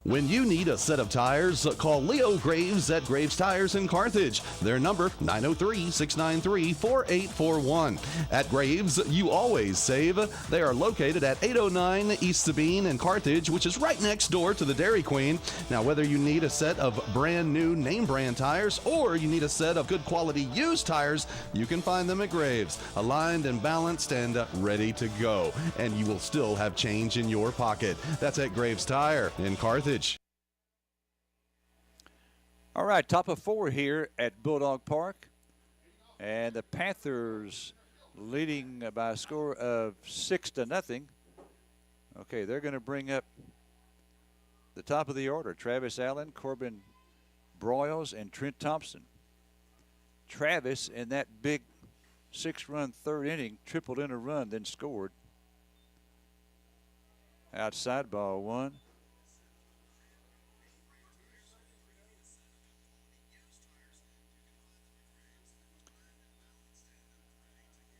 J: When you need a set of tires, call Leo Graves at Graves Tires in Carthage. Their number, 903-693-4841. At Graves, you always save. They are located at 809 East Sabine in Carthage, which is right next door to the Dairy Queen. Now, whether you need a set of brand new name brand tires or you need a set of good quality used tires, you can find them at Graves. Aligned and balanced and ready to go. And you will still have change in your pocket. That's at Graves Tire in Carthage.
A: All right, top of 4 here at Bulldog Park. And the Panthers leading by a score of 6-0. Okay, they're going to bring up the top of the order. Travis Allen, Corbin Broyles, and Trent Thompson. Travis, in that big 6-run third inning, tripled in a run, then scored. Outside, ball 1.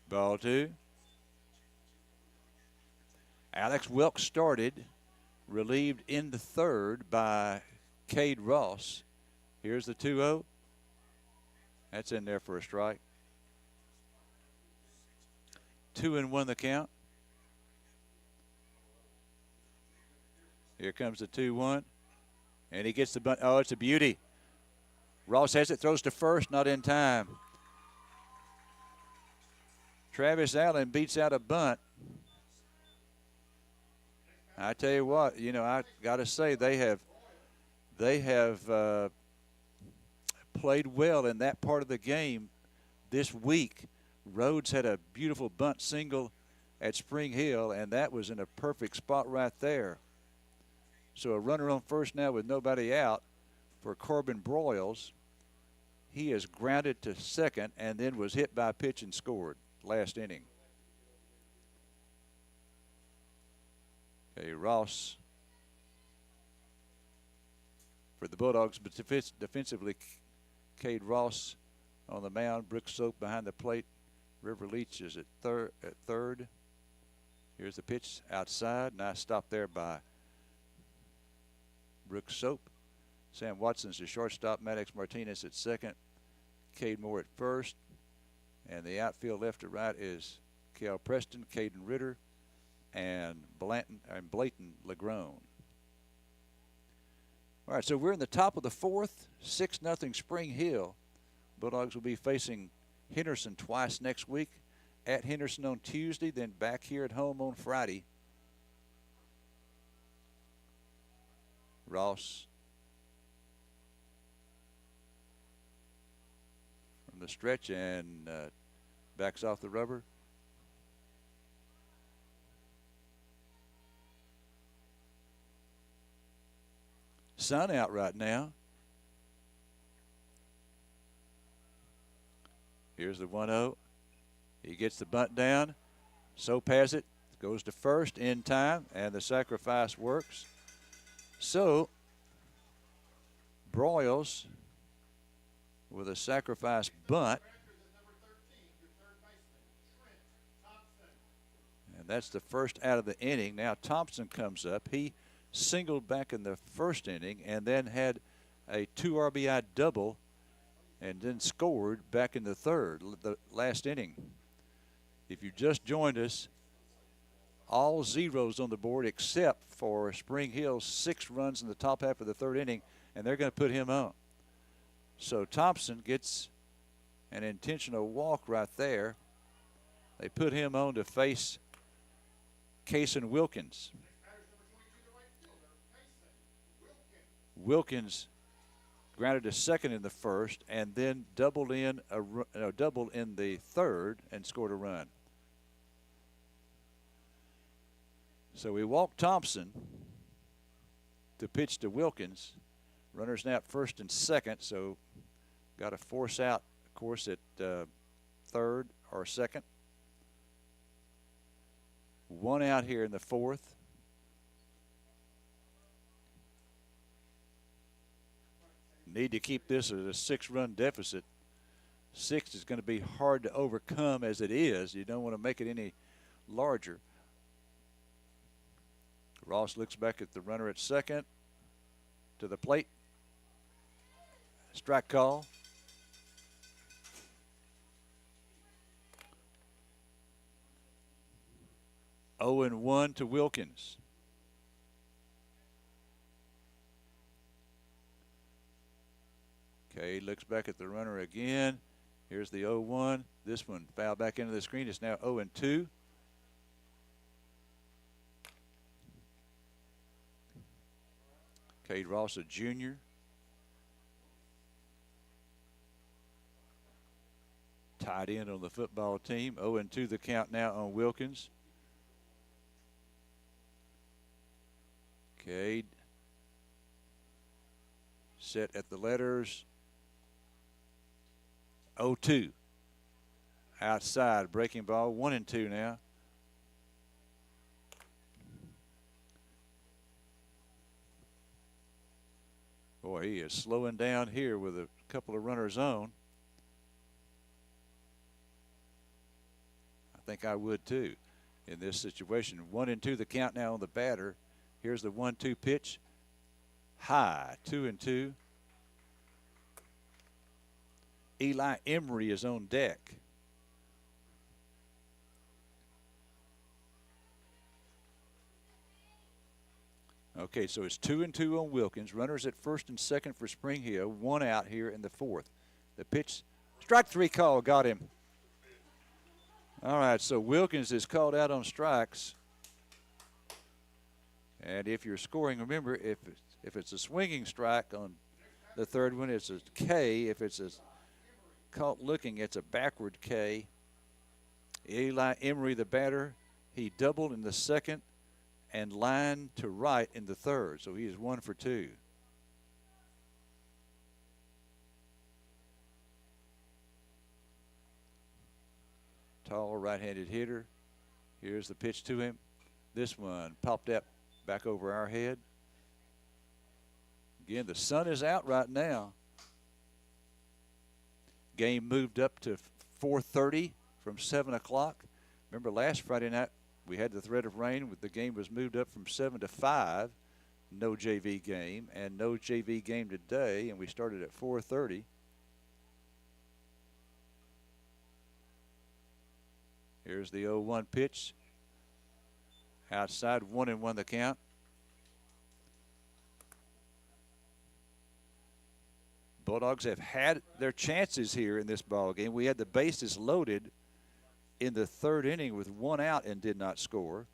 A: Ball 2. Alex Welk started, relieved in the third by Cade Ross. Here's the 2-0. That's in there for a strike. 2-1 the count. Here comes the 2-1. And he gets the bunt. Oh, it's a beauty. Ross has it, throws to first, not in time. Travis Allen beats out a bunt. I tell you what, you know, I got to say they have played well in that part of the game this week. Rhodes had a beautiful bunt single at Spring Hill, and that was in a perfect spot right there. So a runner on first now with nobody out for Corbin Broyles. He is grounded to second and then was hit by a pitch and scored last inning. Okay, Ross for the Bulldogs, but defensively, Cade Ross on the mound. Brooks Soap behind the plate. River Leach is at third. Here's the pitch outside. Nice stop there by Brooks Soap. Sam Watson's the shortstop. Maddox Martinez at second. Cade Moore at first. And the outfield left to right is Cal Preston, Caden Ritter, and Blayton Legrone. All right, so we're in the top of the fourth, 6-0 Spring Hill. Bulldogs will be facing Henderson twice next week. At Henderson on Tuesday, then back here at home on Friday. Ross from the stretch and backs off the rubber. Sun out right now. Here's the 1-0. He gets the bunt down. Soap has it. Goes to first in time, and the sacrifice works. So, Broyles with a sacrifice bunt. And that's the first out of the inning. Now Thompson comes up. He singled back in the first inning and then had a 2 RBI double and then scored back in the third, the last inning. If you just joined us, all zeros on the board except for Spring Hill's 6 runs in the top half of the third inning, and they're going to put him on. So Thompson gets an intentional walk right there. They put him on to face Cason Wilkins. Wilkins grounded to second in the first and then doubled in the third and scored a run. So we walked Thompson to pitch to Wilkins. Runners now at first and second, so got to force out, of course, at third or second. 1 out here in the fourth. Need to keep this at a 6-run deficit. 6 is going to be hard to overcome as it is. You don't want to make it any larger. Ross looks back at the runner at second. To the plate. Strike call. Oh and 1 to Wilkins. Okay, looks back at the runner again. Here's the 0-1. This one foul back into the screen. It's now 0-2. Cade Ross, a junior. Tied in on the football team. 0-2 the count now on Wilkins. Cade set at the letters. 0-2. Outside, breaking ball, 1-2 now. Boy, he is slowing down here with a couple of runners on. I think I would too in this situation. 1-2 the count now on the batter. Here's the 1-2 pitch. High, 2-2. Eli Emery is on deck. Okay, so it's 2-2 on Wilkins. Runners at first and second for Spring Hill. 1 out here in the fourth. The pitch, strike 3 call, got him. All right, so Wilkins is called out on strikes. And if you're scoring, remember, if it's a swinging strike on the third one, it's a K. If it's a caught looking, it's a backward K. Eli Emery, the batter, he doubled in the second and line to right in the third. So he is 1 for 2. Tall right-handed hitter. Here's the pitch to him. This one popped up back over our head. Again, the sun is out right now. Game moved up to 4:30 from 7 o'clock. Remember last Friday night we had the threat of rain. The game was moved up from 7 to 5. No JV game, and no JV game today, and we started at 4:30. Here's the 0-1 pitch. Outside, 1-1 the count. Bulldogs have had their chances here in this ball game. We had the bases loaded in the third inning with 1 out and did not score.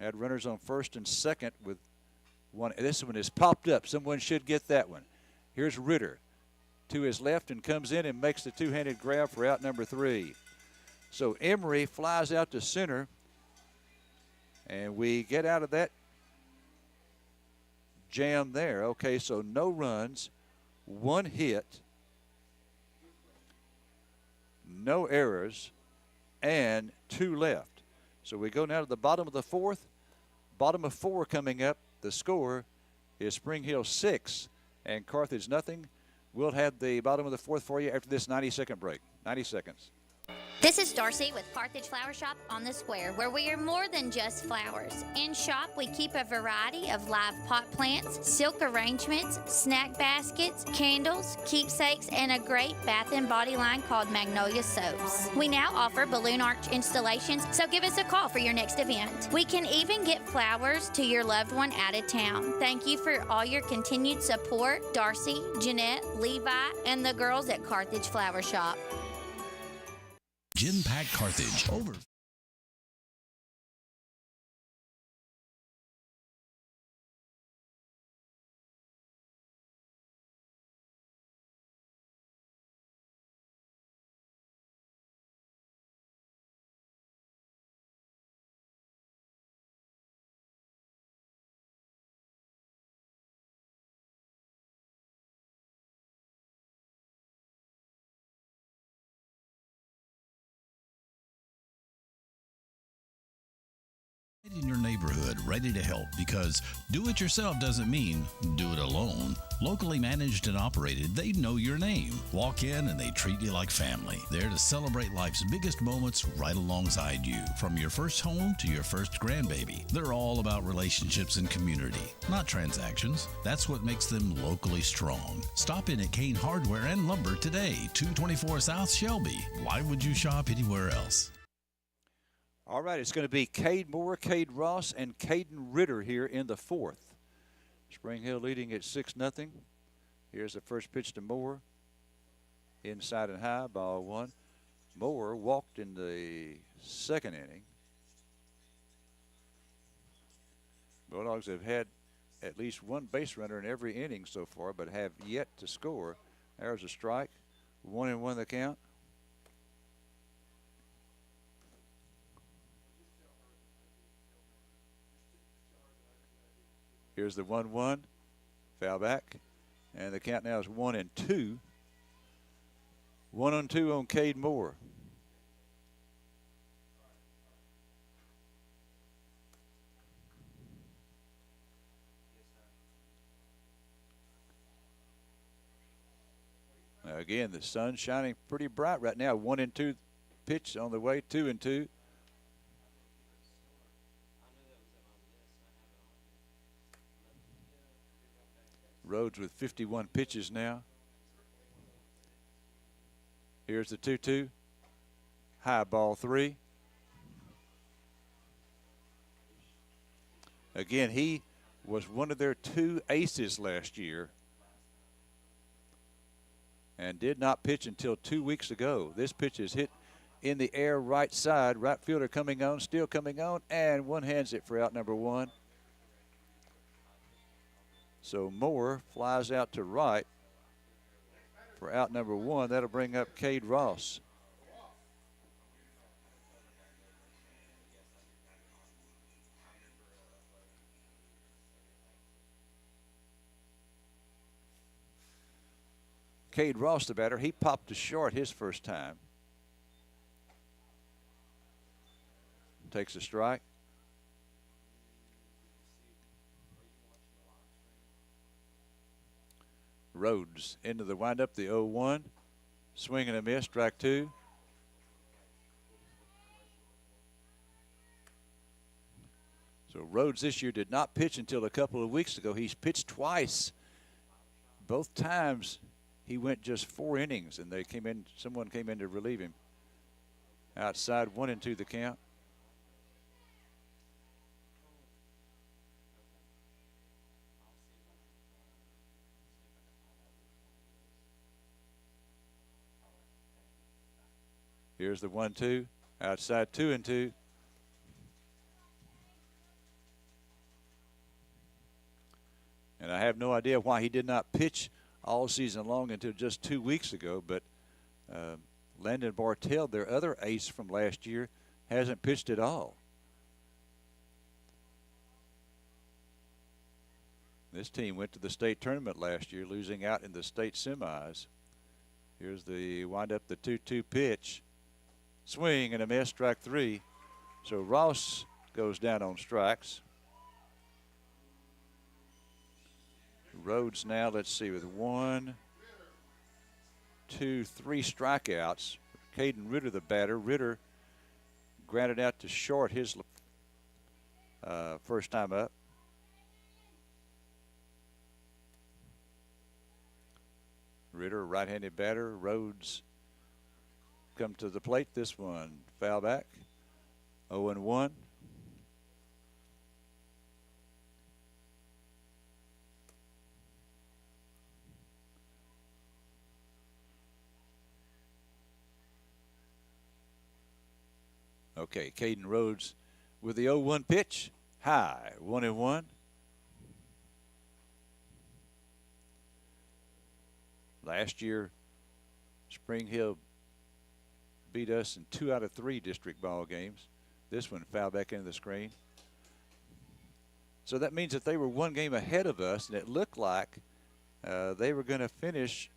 A: Had runners on first and second with 1. This one is popped up. Someone should get that one. Here's Ritter to his left and comes in and makes the two-handed grab for out number 3. So Emery flies out to center, and we get out of that jam there. Okay, so no runs, 1 hit, no errors, and 2 left. So we go now to the bottom of the 4th. Bottom of 4 coming up. The score is Spring Hill 6 and Carthage nothing. We'll have the bottom of the 4th for you after this 90-second break. 90 seconds.
P: This is Darcy with Carthage Flower Shop on the Square, where we are more than just flowers. In shop, we keep a variety of live pot plants, silk arrangements, snack baskets, candles, keepsakes, and a great bath and body line called Magnolia Soaps. We now offer balloon arch installations, so give us a call for your next event. We can even get flowers to your loved one out of town. Thank you for all your continued support, Darcy, Jeanette, Levi, and the girls at Carthage Flower Shop.
H: Gin Pack Carthage. Over. In your neighborhood, ready to help, because do it yourself doesn't mean do it alone. Locally managed and operated, they know your name. Walk in and they treat you like family. There to celebrate life's biggest moments right alongside you. From your first home to your first grandbaby. They're all about relationships and community, not transactions. That's what makes them locally strong. Stop in at Kane Hardware and Lumber today, 224 South Shelby. Why would you shop anywhere else?
A: All right, it's going to be Cade Moore, Cade Ross, and Caden Ritter here in the 4th. Spring Hill leading at 6-0. Here's the first pitch to Moore. Inside and high, ball 1. Moore walked in the 2nd inning. Bulldogs have had at least 1 base runner in every inning so far, but have yet to score. There's a strike. 1-1 the count. Here's the 1-1, foul back, and the count now is 1-2. 1-2 on Cade Moore. Now again, the sun's shining pretty bright right now. 1-2 pitch on the way, 2-2. Rhodes with 51 pitches now. Here's the 2-2. High ball 3. Again, he was one of their 2 aces last year and did not pitch until 2 weeks ago. This pitch is hit in the air right side. Right fielder coming on, still coming on, and one hands it for out number 1. So Moore flies out to right for out number 1. That'll bring up Cade Ross. Cade Ross, the batter, he popped to short his first time. Takes a strike. Rhodes into the windup, the 0-1. Swing and a miss, strike 2. So Rhodes this year did not pitch until a couple of weeks ago. He's pitched twice. Both times he went just 4 innings, and someone came in to relieve him. Outside, 1-2 the count. Here's the 1-2. Outside, 2-2. And I have no idea why he did not pitch all season long until just 2 weeks ago, but Landon Bartell, their other ace from last year, hasn't pitched at all. This team went to the state tournament last year, losing out in the state semis. Here's the windup, the 2-2 pitch. Swing and a miss, strike 3. So Ross goes down on strikes. Rhodes now, let's see, with 1, 2, 3 strikeouts. Caden Ritter, the batter. Ritter grounded out to short his first time up. Ritter, right-handed batter. Rhodes come to the plate. This one foul back. 0-1. Okay, Caden Rhodes with the 0-1 pitch. High, 1-1. Last year, Spring Hill beat us in 2 out of 3 district ball games. This one fouled back into the screen. So that means that they were 1 game ahead of us, and it looked like they were going to finish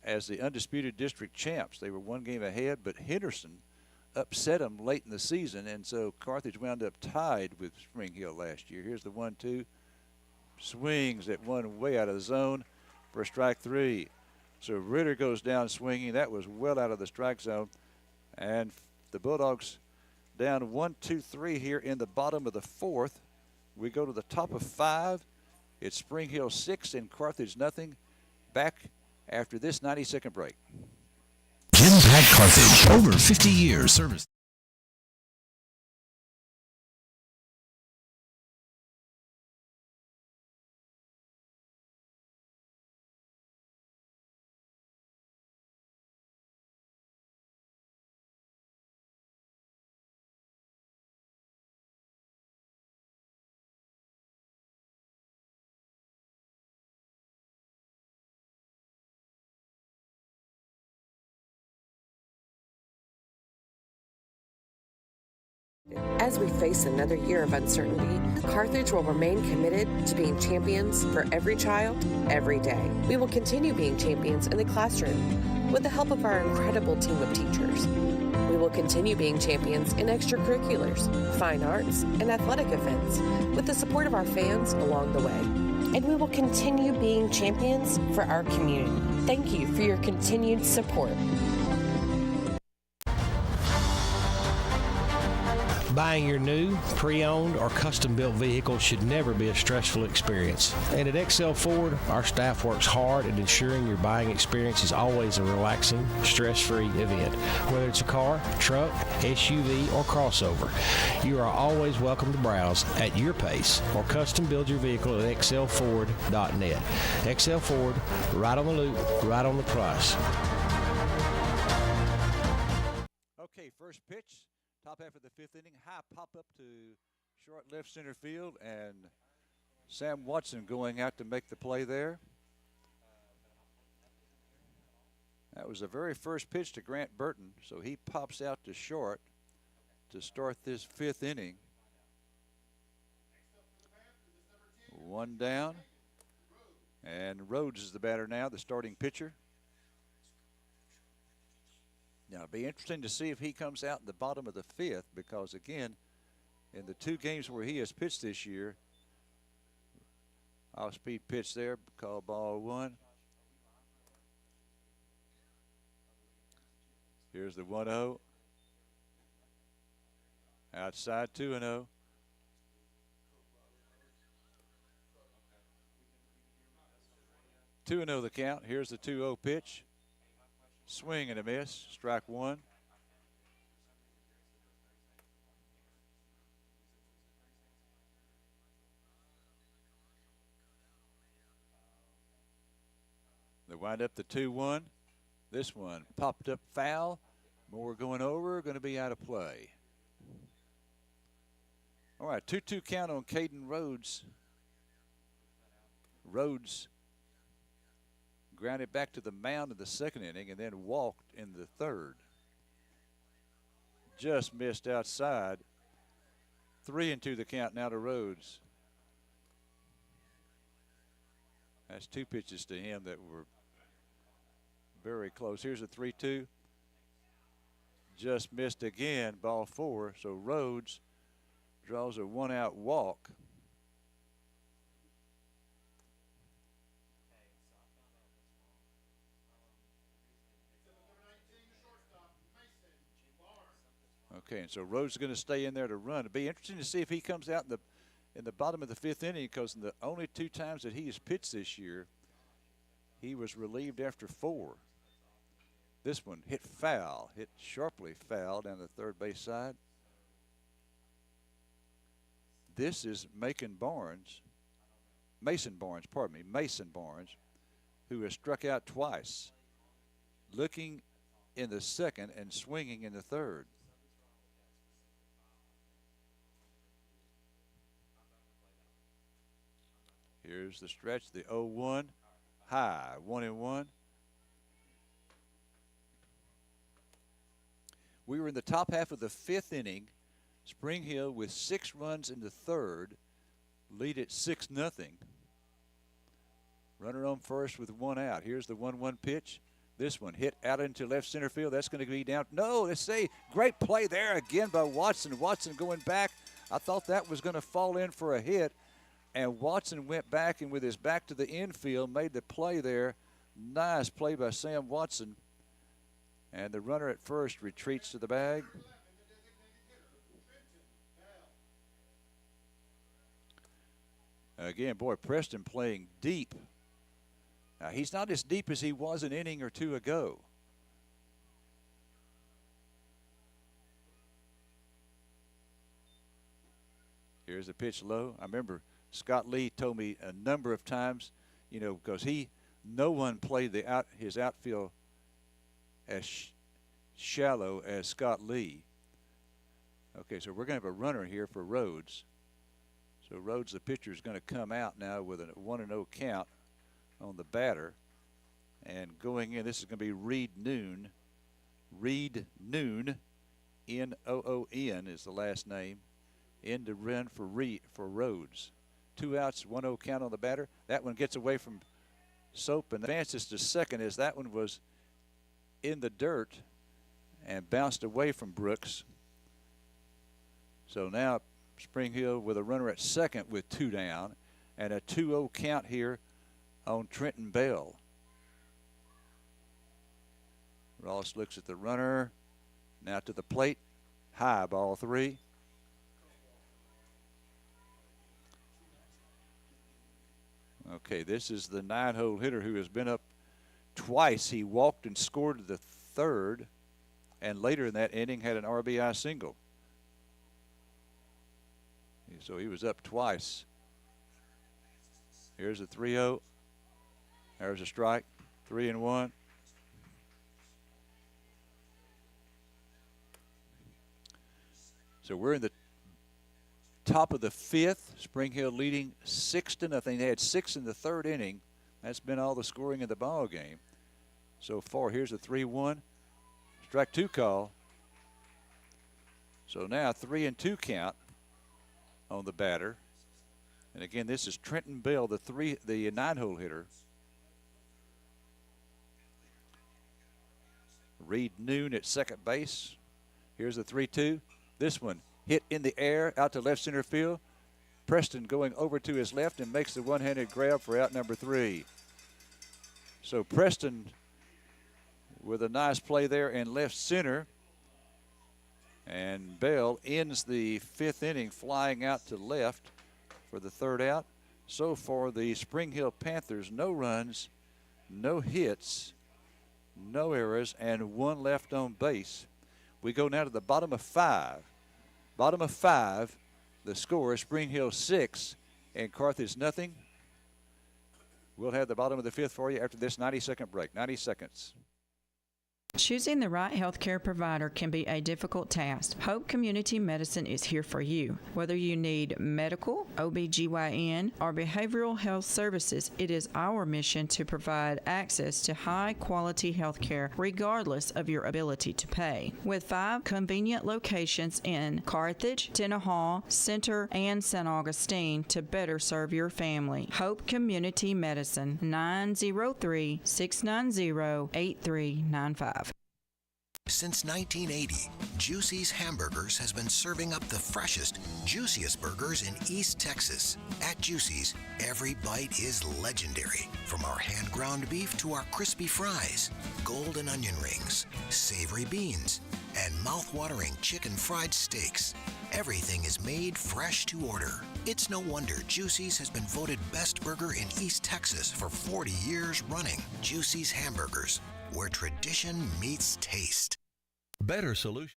A: as the undisputed district champs. They were 1 game ahead, but Henderson upset them late in the season, and so Carthage wound up tied with Spring Hill last year. Here's the 1-2. Swings at one way out of the zone for strike 3. So Ritter goes down swinging. That was well out of the strike zone. And the Bulldogs down 1-2-3 here in the bottom of the 4th. We go to the top of 5. It's Spring Hill 6 and Carthage nothing. Back after this 90-second break.
H: Impact Carthage, over 50 years service.
Q: As we face another year of uncertainty, Carthage will remain committed to being champions for every child, every day. We will continue being champions in the classroom with the help of our incredible team of teachers. We will continue being champions in extracurriculars, fine arts, and athletic events with the support of our fans along the way. And we will continue being champions for our community. Thank you for your continued support.
R: Buying your new, pre-owned, or custom-built vehicle should never be a stressful experience. And at XL Ford, our staff works hard at ensuring your buying experience is always a relaxing, stress-free event. Whether it's a car, truck, SUV, or crossover, you are always welcome to browse at your pace or custom build your vehicle at xlford.net. XL Ford, right on the loop, right on the price.
A: Okay, first pitch. Top half of the 5th inning, high pop up to short left center field, and Sam Watson going out to make the play there. That was the very first pitch to Grant Burton, so he pops out to short to start this 5th inning. 1 down, And Rhodes is the batter now, the starting pitcher. Now, it'll be interesting to see if he comes out in the bottom of the fifth because, again, in the 2 games where he has pitched this year, off-speed pitch there, call ball 1. Here's the 1-0. Outside 2-0. Two and 0 the count. Here's the 2-0 pitch. Swing and a miss. Strike 1. They wind up the 2-1. This one popped up foul. More going over. Going to be out of play. All right, 2-2 count on Caden Rhodes. Rhodes grounded back to the mound in the 2nd inning and then walked in the 3rd. Just missed outside. 3-2 the count now to Rhodes. That's 2 pitches to him that were very close. Here's a 3-2. Just missed again, ball 4. So Rhodes draws a 1-out walk. Okay, and so Rhodes is going to stay in there to run. It'll be interesting to see if he comes out in the bottom of the 5th inning because in the only 2 times that he has pitched this year, he was relieved after 4. This one hit foul, hit sharply foul down the 3rd base side. This is Mason Barnes, who has struck out twice, looking in the 2nd and swinging in the 3rd. Here's the stretch, the 0-1, high, 1-1. We were in the top half of the 5th inning. Spring Hill with 6 runs in the 3rd, lead at 6-0. Runner on first with 1 out. Here's the 1-1 pitch. This one hit out into left center field. That's going to be down. No, let's say great play there again by Watson. Watson going back. I thought that was going to fall in for a hit. And Watson went back and with his back to the infield made the play there. Nice play by Sam Watson. And the runner at first retreats to the bag. Again, boy, Preston playing deep. Now, he's not as deep as he was an inning or 2 ago. Here's the pitch low. I remember Scott Lee told me a number of times, you know, because no one played his outfield as shallow as Scott Lee. Okay, so we're going to have a runner here for Rhodes. So Rhodes, the pitcher, is going to come out now with a 1-0 count on the batter. And going in, this is going to be Reed Noon. Reed Noon, N-O-O-N is the last name. In to run for Rhodes. 2 outs, 1-0 count on the batter. That one gets away from Soap and advances to second as that one was in the dirt and bounced away from Brooks. So now Spring Hill with a runner at second with 2 down and a 2-0 count here on Trenton Bell. Ross looks at the runner. Now to the plate. High, ball 3. Okay, this is the 9-hole hitter who has been up twice. He walked and scored the 3rd, and later in that inning had an RBI single. So he was up twice. Here's a 3-0. There's a strike. 3-1. So we're in the top of the 5th. Spring Hill leading 6-0. They had 6 in the 3rd inning. That's been all the scoring in the ball game so far. Here's a 3-1. Strike 2 call. So now 3-2 count on the batter. And again, this is Trenton Bell, the 9-hole hitter. Reed Noon at second base. Here's the 3-2. This one hit in the air out to left center field. Preston going over to his left and makes the one-handed grab for out number 3. So Preston with a nice play there in left center. And Bell ends the 5th inning flying out to left for the 3rd out. So for the Spring Hill Panthers, no runs, no hits, no errors, and 1 left on base. We go now to the bottom of 5. Bottom of 5, the score is Spring Hill 6 and Carthage nothing. We'll have the bottom of the 5th for you after this 90-second break. 90 seconds.
S: Choosing the right healthcare provider can be a difficult task. Hope Community Medicine is here for you. Whether you need medical, OBGYN, or behavioral health services, it is our mission to provide access to high-quality healthcare regardless of your ability to pay. With 5 convenient locations in Carthage, Tenaha, Center, and St. Augustine to better serve your family. Hope Community Medicine, 903-690-8395.
B: Since 1980, Juicy's Hamburgers has been serving up the freshest, juiciest burgers in East Texas. At Juicy's, every bite is legendary. From our hand-ground beef to our crispy fries, golden onion rings, savory beans, and mouth-watering chicken fried steaks. Everything is made fresh to order. It's no wonder Juicy's has been voted best burger in East Texas for 40 years running. Juicy's Hamburgers, where tradition meets taste.
C: Better solution.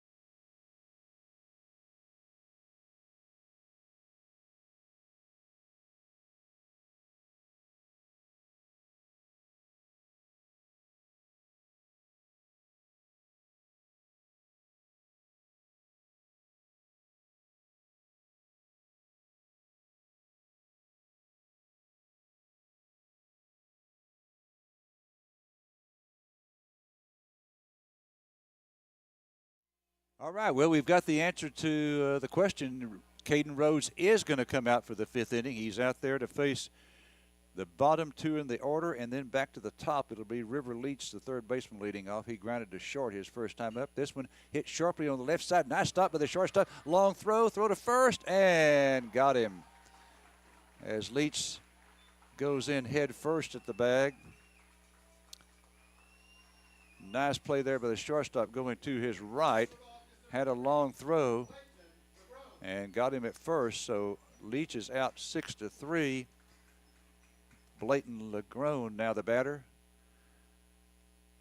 A: All right, well, we've got the answer to the question. Caden Rhodes is going to come out for the 5th inning. He's out there to face the bottom 2 in the order, and then back to the top. It'll be River Leach, the 3rd baseman, leading off. He grounded to short his first time up. This one hit sharply on the left side. Nice stop by the shortstop. Long throw to first, and got him. As Leach goes in head first at the bag. Nice play there by the shortstop going to his right. Had a long throw and got him at first. So Leach is out 6-3. Blayton Legrone now the batter.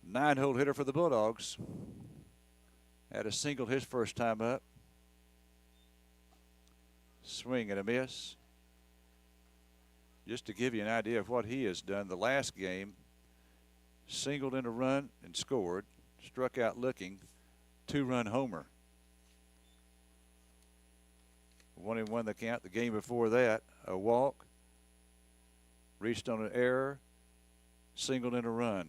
A: 9-hole hitter for the Bulldogs. Had a single his first time up. Swing and a miss. Just to give you an idea of what he has done, the last game, singled in a run and scored, struck out looking, 2-run homer. 1-1 the count. The game before that, a walk, reached on an error, singled in a run.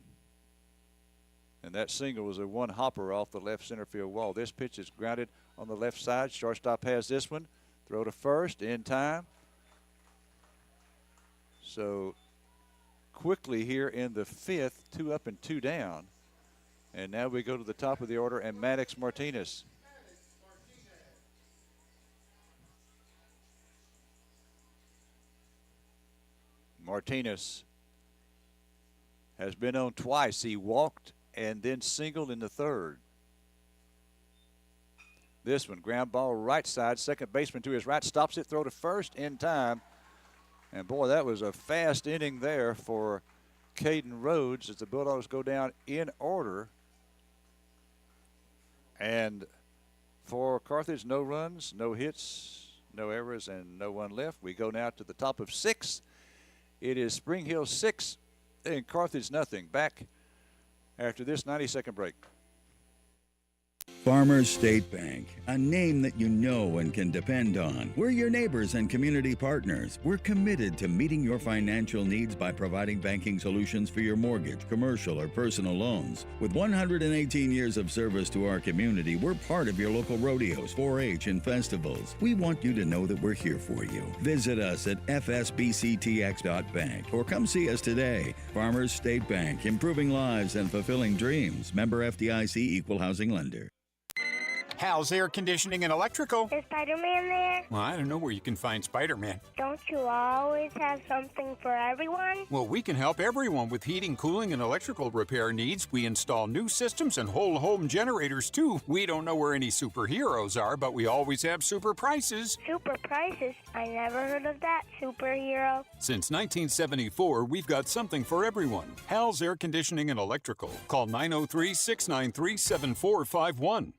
A: And that single was a 1-hopper off the left center field wall. This pitch is grounded on the left side. Shortstop has this one. Throw to first in time. So quickly here in the 5th, 2 up and 2 down. And now we go to the top of the order, and Maddox Martinez. Martinez has been on twice. He walked and then singled in the 3rd. This one, ground ball right side, second baseman to his right, stops it, throw to first in time. And boy, that was a fast inning there for Caden Rhodes as the Bulldogs go down in order. And for Carthage, no runs, no hits, no errors, and no one left. We go now to the top of 6. It is Spring Hill 6 and Carthage nothing. Back after this 90-second break.
D: Farmers State Bank, a name that you know and can depend on. We're your neighbors and community partners. We're committed to meeting your financial needs by providing banking solutions for your mortgage, commercial, or personal loans. With 118 years of service to our community, we're part of your local rodeos, 4-H, and festivals. We want you to know that we're here for you. Visit us at fsbctx.bank or come see us today. Farmers State Bank, improving lives and fulfilling dreams. Member FDIC, Equal Housing Lender.
E: Hal's Air Conditioning and Electrical.
F: Is Spider-Man there?
E: Well, I don't know where you can find Spider-Man.
F: Don't you always have something for everyone?
E: Well, we can help everyone with heating, cooling, and electrical repair needs. We install new systems and whole home generators, too. We don't know where any superheroes are, but we always have super prices.
F: Super prices? I never heard of that superhero.
E: Since 1974, we've got something for everyone. Hal's Air Conditioning and Electrical. Call 903-693-7451.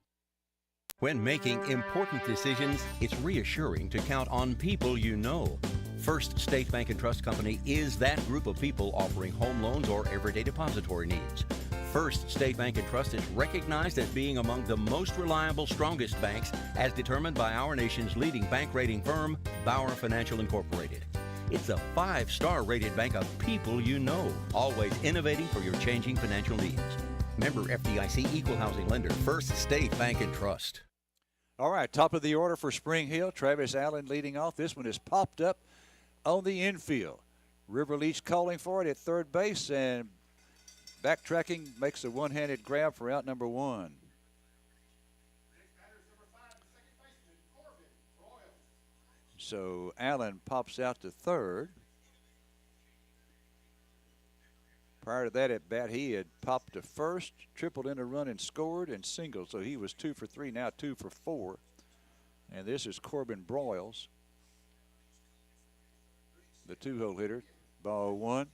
G: When making important decisions, it's reassuring to count on people you know. First State Bank and Trust Company is that group of people offering home loans or everyday depository needs. First State Bank and Trust is recognized as being among the most reliable, strongest banks as determined by our nation's leading bank rating firm, Bauer Financial Incorporated. It's a 5-star rated bank of people you know, always innovating for your changing financial needs. Member FDIC, Equal Housing Lender, First State Bank and Trust.
A: All right, top of the order for Spring Hill. Travis Allen leading off. This one is popped up on the infield. River Leach calling for it at third base, and backtracking makes a one-handed grab for out number one. So Allen pops out to third. Prior to that at bat, he had popped to first, tripled in a run and scored, and singled. So he was 2 for 3, now 2 for 4. And this is Corbin Broyles, the 2-hole hitter. Ball one.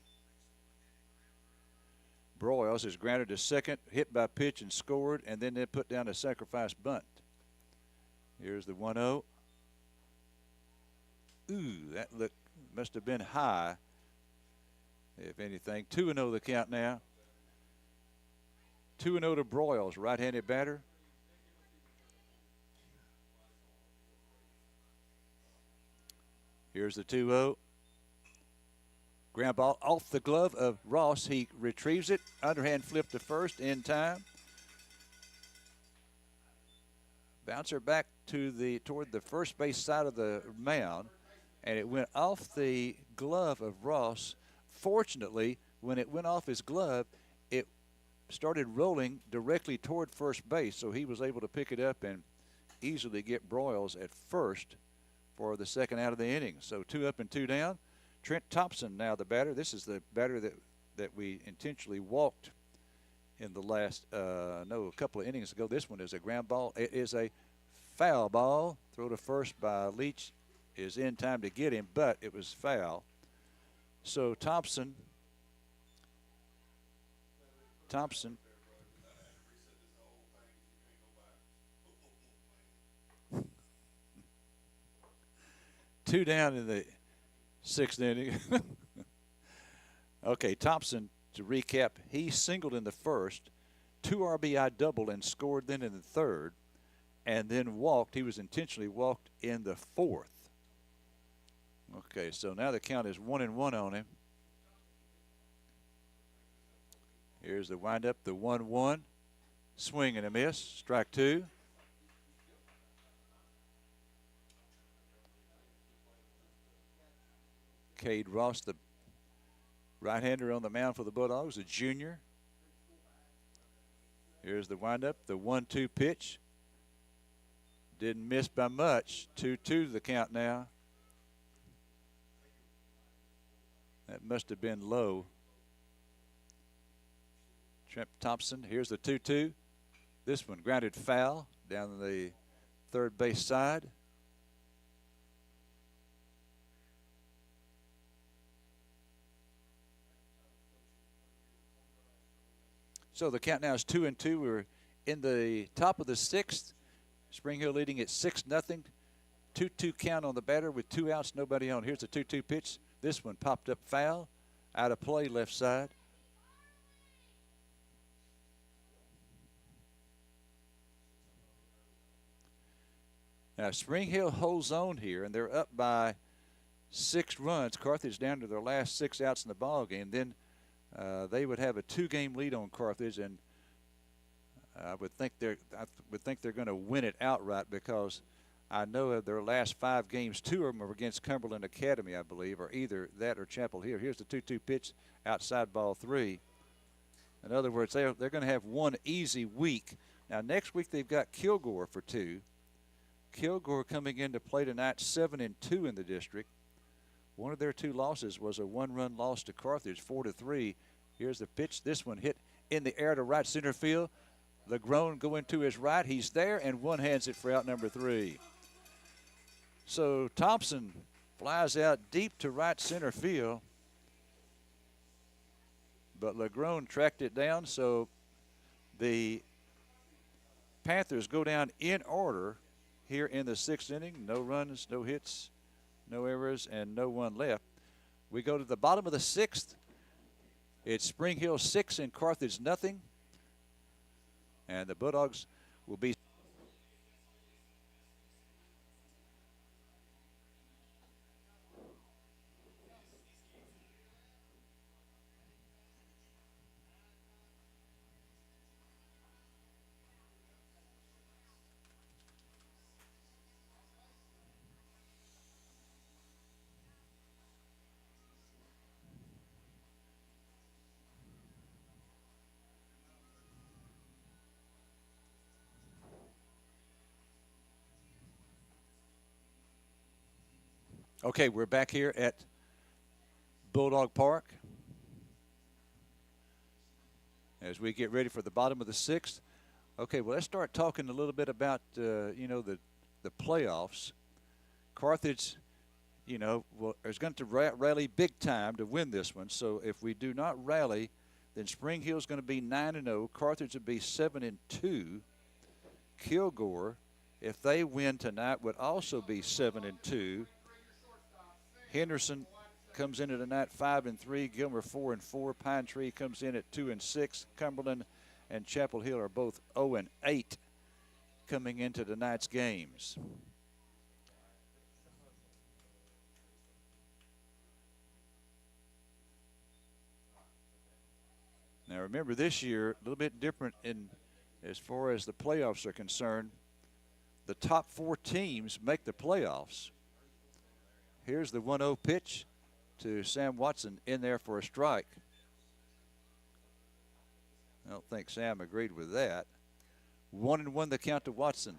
A: Broyles is grounded to second, hit by pitch and scored, and then they put down a sacrifice bunt. Here's the 1-0. Ooh, that look must have been high. If anything, 2-0 the count now. 2-0 to Broyles, right-handed batter. Here's the 2-0. Ground ball off the glove of Ross. He retrieves it. Underhand flip to first in time. Bouncer back to toward the first base side of the mound, and it went off the glove of Ross. Fortunately, when it went off his glove, it started rolling directly toward first base, so he was able to pick it up and easily get Broyles at first for the second out of the inning. So 2 up and 2 down. Trent Thompson now the batter. This is the batter that we intentionally walked in the last, a couple of innings ago. This one is a ground ball. It is a foul ball. Throw to first by Leach is in time to get him, but it was foul. So Thompson. 2 down in the 6th inning. Okay, Thompson, to recap, he singled in the first, 2 RBI double and scored then in the third, and then walked. He was intentionally walked in the 4th. Okay, so now the count is 1-1 on him. Here's the windup, the 1-1. Swing and a miss, strike 2. Cade Ross, the right-hander on the mound for the Bulldogs, a junior. Here's the windup, the 1-2 pitch. Didn't miss by much. 2-2 the count now. That must have been low. Trent Thompson, here's the 2-2. This one grounded foul down the third base side. So the count now is 2-2. We're in the top of the 6th. Spring Hill leading at 6-0. 2-2 count on the batter with 2 outs, nobody on. Here's the 2-2 pitch. This one popped up foul, out of play left side. Now, Spring Hill holds on here, and they're up by 6 runs. Carthage down to their last 6 outs in the ball game. Then they would have a 2-game lead on Carthage, and I would think they're going to win it outright, because I know of their last 5 games, 2 of them are against Cumberland Academy, I believe, or either that or Chapel Hill. Here's the 2-2 pitch, outside ball 3. In other words, they're going to have one easy week. Now, next week they've got Kilgore for 2. Kilgore coming into play tonight, 7-2 in the district. One of their 2 losses was a 1-run loss to Carthage, 4-3. Here's the pitch. This one hit in the air to right center field. LeGrone going to his right. He's there, and one hands it for out number 3. So Thompson flies out deep to right center field, but LeGrone tracked it down. So the Panthers go down in order here in the 6th inning. No runs, no hits, no errors, and no one left. We go to the bottom of the 6th. It's Spring Hill 6 and Carthage nothing. And the Bulldogs will be okay, we're back here at Bulldog Park as we get ready for the bottom of the 6th. Okay, well, let's start talking a little bit about, the playoffs. Carthage, is going to rally big time to win this one. So if we do not rally, then Spring Hill's going to be 9-0. Carthage would be 7-2. Kilgore, if they win tonight, would also be 7-2. Henderson comes into tonight 5-3. Gilmer 4-4. Pine Tree comes in at 2-6. Cumberland and Chapel Hill are both 0-8 coming into tonight's games. Now remember, this year a little bit different in as far as the playoffs are concerned. The top 4 teams make the playoffs. Here's the 1-0 pitch to Sam Watson, in there for a strike. I don't think Sam agreed with that. 1-1 the count to Watson.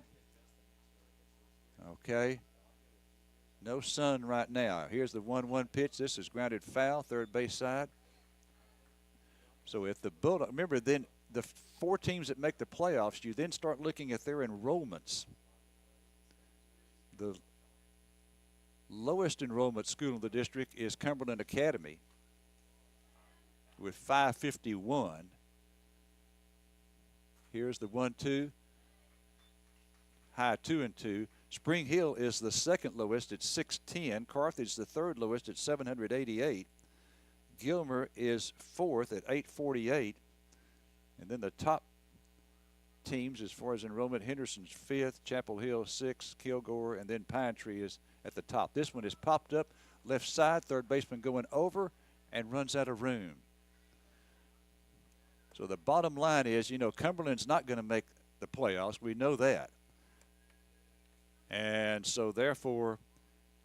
A: Okay. No sun right now. Here's the 1-1 pitch. This is grounded foul, third base side. So if the Bulldog, remember then the 4 teams that make the playoffs, you then start looking at their enrollments. The lowest enrollment school in the district is Cumberland Academy with 551. Here's the 1-2, high 2-2. Spring Hill is the second lowest at 610. Carthage the third lowest at 788. Gilmer is 4th at 848. And then the top teams as far as enrollment, Henderson's 5th, Chapel Hill 6th, Kilgore, and then Pine Tree is at the top. This one is popped up left side, third baseman going over and runs out of room. So the bottom line is, Cumberland's not going to make the playoffs. We know that. And so therefore,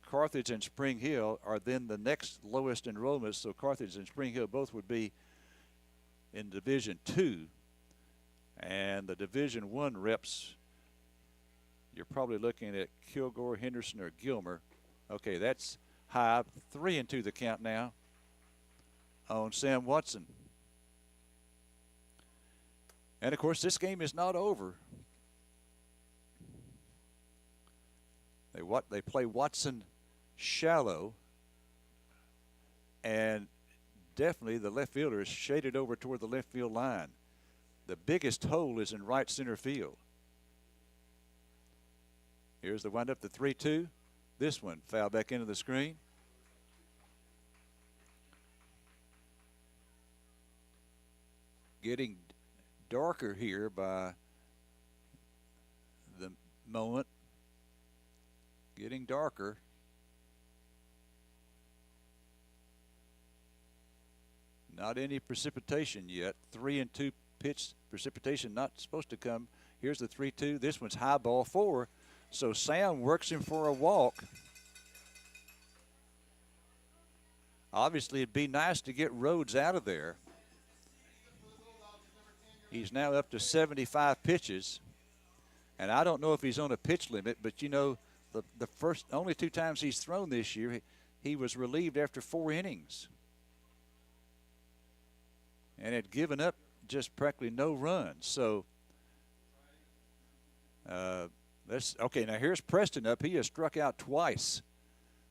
A: Carthage and Spring Hill are then the next lowest enrollments. So Carthage and Spring Hill both would be in Division 2. And the Division 1 reps, you're probably looking at Kilgore, Henderson, or Gilmer. Okay, that's high. 3-2 the count now on Sam Watson. And, of course, this game is not over. They play Watson shallow, and definitely the left fielder is shaded over toward the left field line. The biggest hole is in right center field. Here's the windup, the 3-2. This one foul back into the screen. Getting darker here by the moment. Getting darker. Not any precipitation yet. 3-2 pitch precipitation not supposed to come. Here's the 3-2. This one's high ball 4. So Sam works him for a walk. Obviously, it'd be nice to get Rhodes out of there. He's now up to 75 pitches. And I don't know if he's on a pitch limit, but you know, the first only 2 times he's thrown this year, he was relieved after 4 innings. And had given up just practically no runs. So, okay, now here's Preston up. He has struck out twice.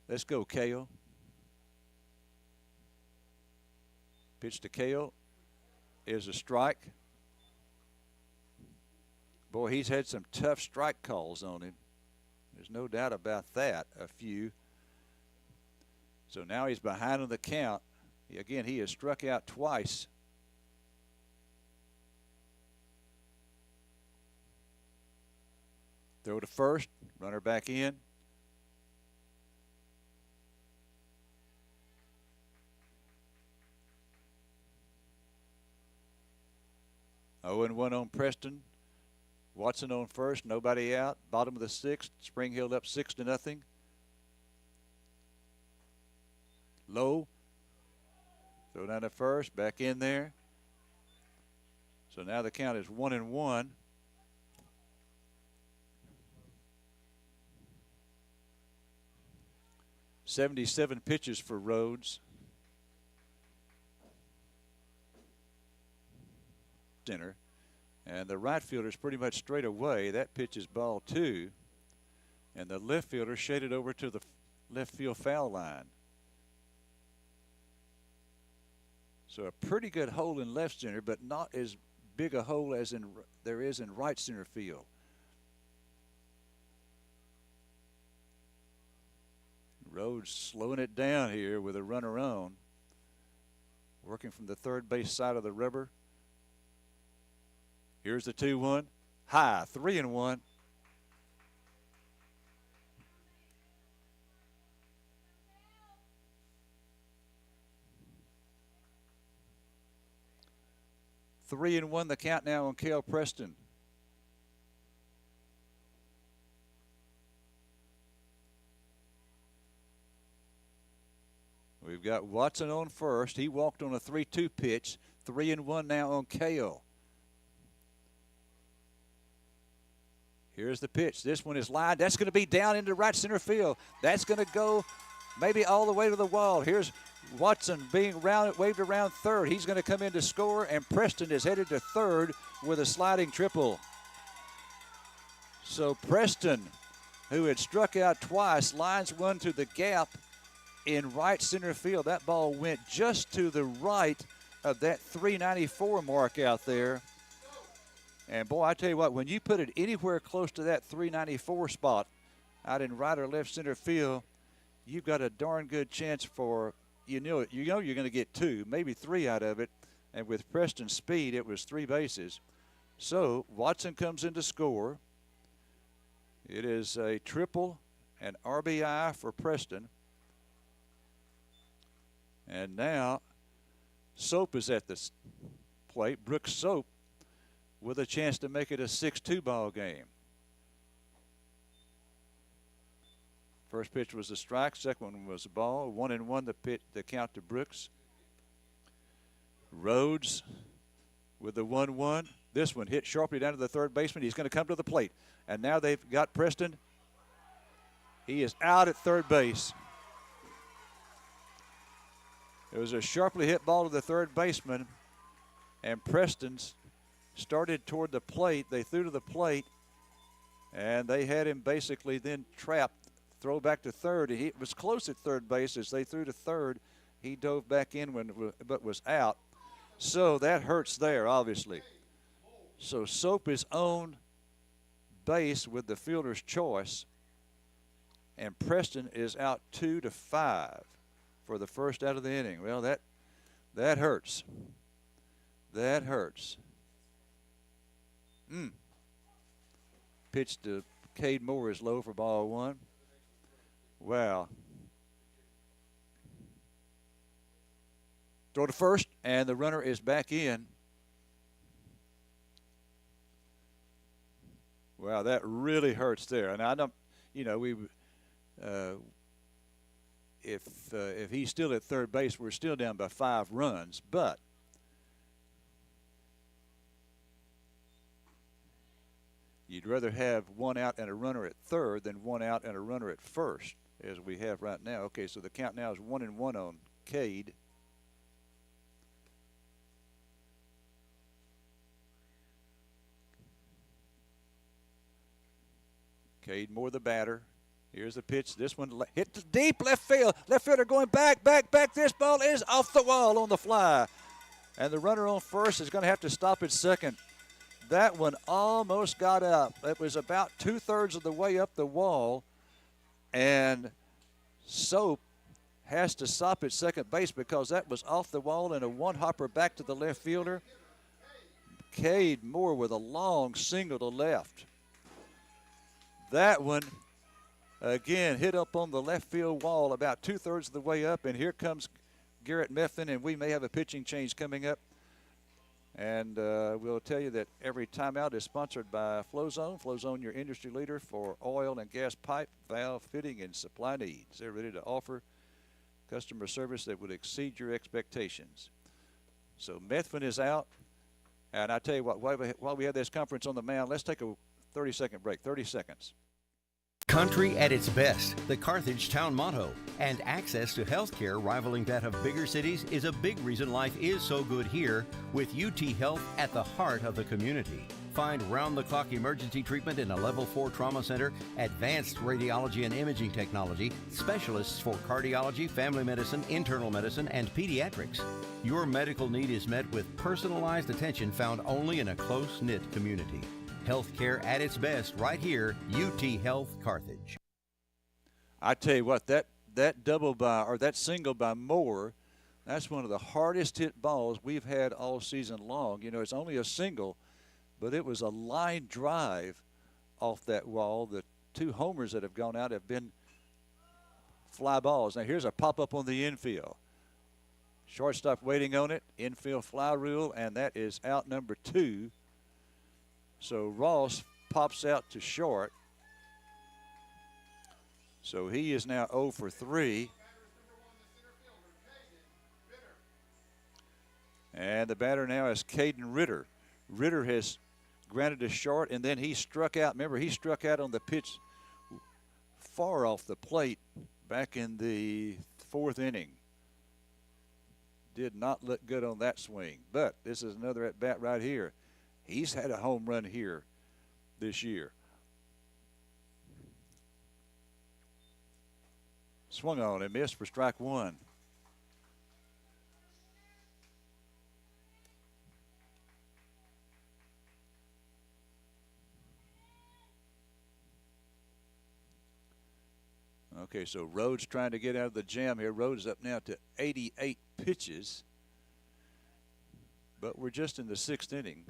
A: Let's go, Kale. Pitch to Kale is a strike. Boy, he's had some tough strike calls on him. There's no doubt about that, a few. So now he's behind on the count. Again, he has struck out twice. Throw to first, runner back in. Oh, and 1 on Preston. Watson on first, nobody out. Bottom of the 6th, Spring Hill up 6-0. Low. Throw down to first, back in there. So now the count is 1-1. .77 pitches for Rhodes. Center. And the right fielder's pretty much straight away. That pitch is ball 2. And the left fielder shaded over to the left field foul line. So a pretty good hole in left center, but not as big a hole as there is in right center field. Rhodes slowing it down here with a runner on. Working from the third base side of the rubber. Here's the 2-1. High, 3-1. Three and 1 the count now on Cale Preston. We've got Watson on first. He walked on a 3-2 pitch. 3-1 now on Cale. Here's the pitch. This one is lined. That's going to be down into right center field. That's going to go maybe all the way to the wall. Here's Watson being waved around third. He's going to come in to score, and Preston is headed to third with a sliding triple. So Preston, who had struck out twice, lines one to the gap in right center field. That ball went just to the right of that 394 mark out there. And, boy, I tell you what, when you put it anywhere close to that 394 spot out in right or left center field, you've got a darn good chance for, you know you're going to get 2, maybe 3 out of it. And with Preston's speed, it was 3 bases. So Watson comes in to score. It is a triple, an RBI for Preston. And now Soap is at the plate. Brooks Soap with a chance to make it a 6-2 ball game. First pitch was a strike. Second one was a ball. 1-1 the count to Brooks. Rhodes with the 1-1. This one hit sharply down to the third baseman. He's going to come to the plate. And now they've got Preston. He is out at third base. It was a sharply hit ball to the third baseman, and Preston's started toward the plate. They threw to the plate, and they had him basically then trapped. Throw back to third. He was close at third base as they threw to third. He dove back in but was out. So that hurts there, obviously. So Soap is on base with the fielder's choice, and Preston is out 2-5 for the first out of the inning. Well, that hurts. That hurts. Pitch to Cade Moore is low for ball 1. Well, throw to first, and the runner is back in. Wow, that really hurts there. And I don't, you know, if he's still at third base, we're still down by 5 runs. But you'd rather have 1 out and a runner at third than 1 out and a runner at first, as we have right now. Okay, so the count now is 1-1 on Cade. Cade Moore, the batter. Here's the pitch. This one hit to deep left field. Left fielder going back. This ball is off the wall on the fly. And the runner on first is going to have to stop at second. That one almost got up. It was about 2/3 of the way up the wall. And Soap has to stop at second base because that was off the wall and a one-hopper back to the left fielder. Cade Moore with a long single to left. That one, again, hit up on the left field wall about 2/3 of the way up, and here comes Garrett Methvin, and we may have a pitching change coming up. And we'll tell you that every timeout is sponsored by FlowZone. FlowZone, your industry leader for oil and gas pipe, valve, fitting, and supply needs. They're ready to offer customer service that would exceed your expectations. So Methvin is out. And I tell you what, while we have this conference on the mound, let's take a 30-second break. 30 seconds.
G: Country at its best, the Carthage town motto. And access to health care rivaling that of bigger cities is a big reason life is so good here, with UT Health at the heart of the community. Find round-the-clock emergency treatment in a Level 4 trauma center, advanced radiology and imaging technology, specialists for cardiology, family medicine, internal medicine, and pediatrics. Your medical need is met with personalized attention found only in a close-knit community. Healthcare at its best right here, UT Health Carthage.
A: I tell you what, that double by, or that single by Moore, that's one of the hardest hit balls we've had all season long. You know, it's only a single, but it was a line drive off that wall. The 2 homers that have gone out have been fly balls. Now here's a pop-up on the infield. Shortstop waiting on it, infield fly rule, and that is out number 2. So Ross pops out to short. So he is now 0 for 3. And the batter now is Caden Ritter. Ritter has grounded a short, and then he struck out. Remember, he struck out on the pitch far off the plate back in the 4th inning. Did not look good on that swing. But this is another at-bat right here. He's had a home run here this year. Swung on and missed for strike 1. Okay, so Rhodes trying to get out of the jam here. Rhodes up now to 88 pitches. But we're just in the 6th inning.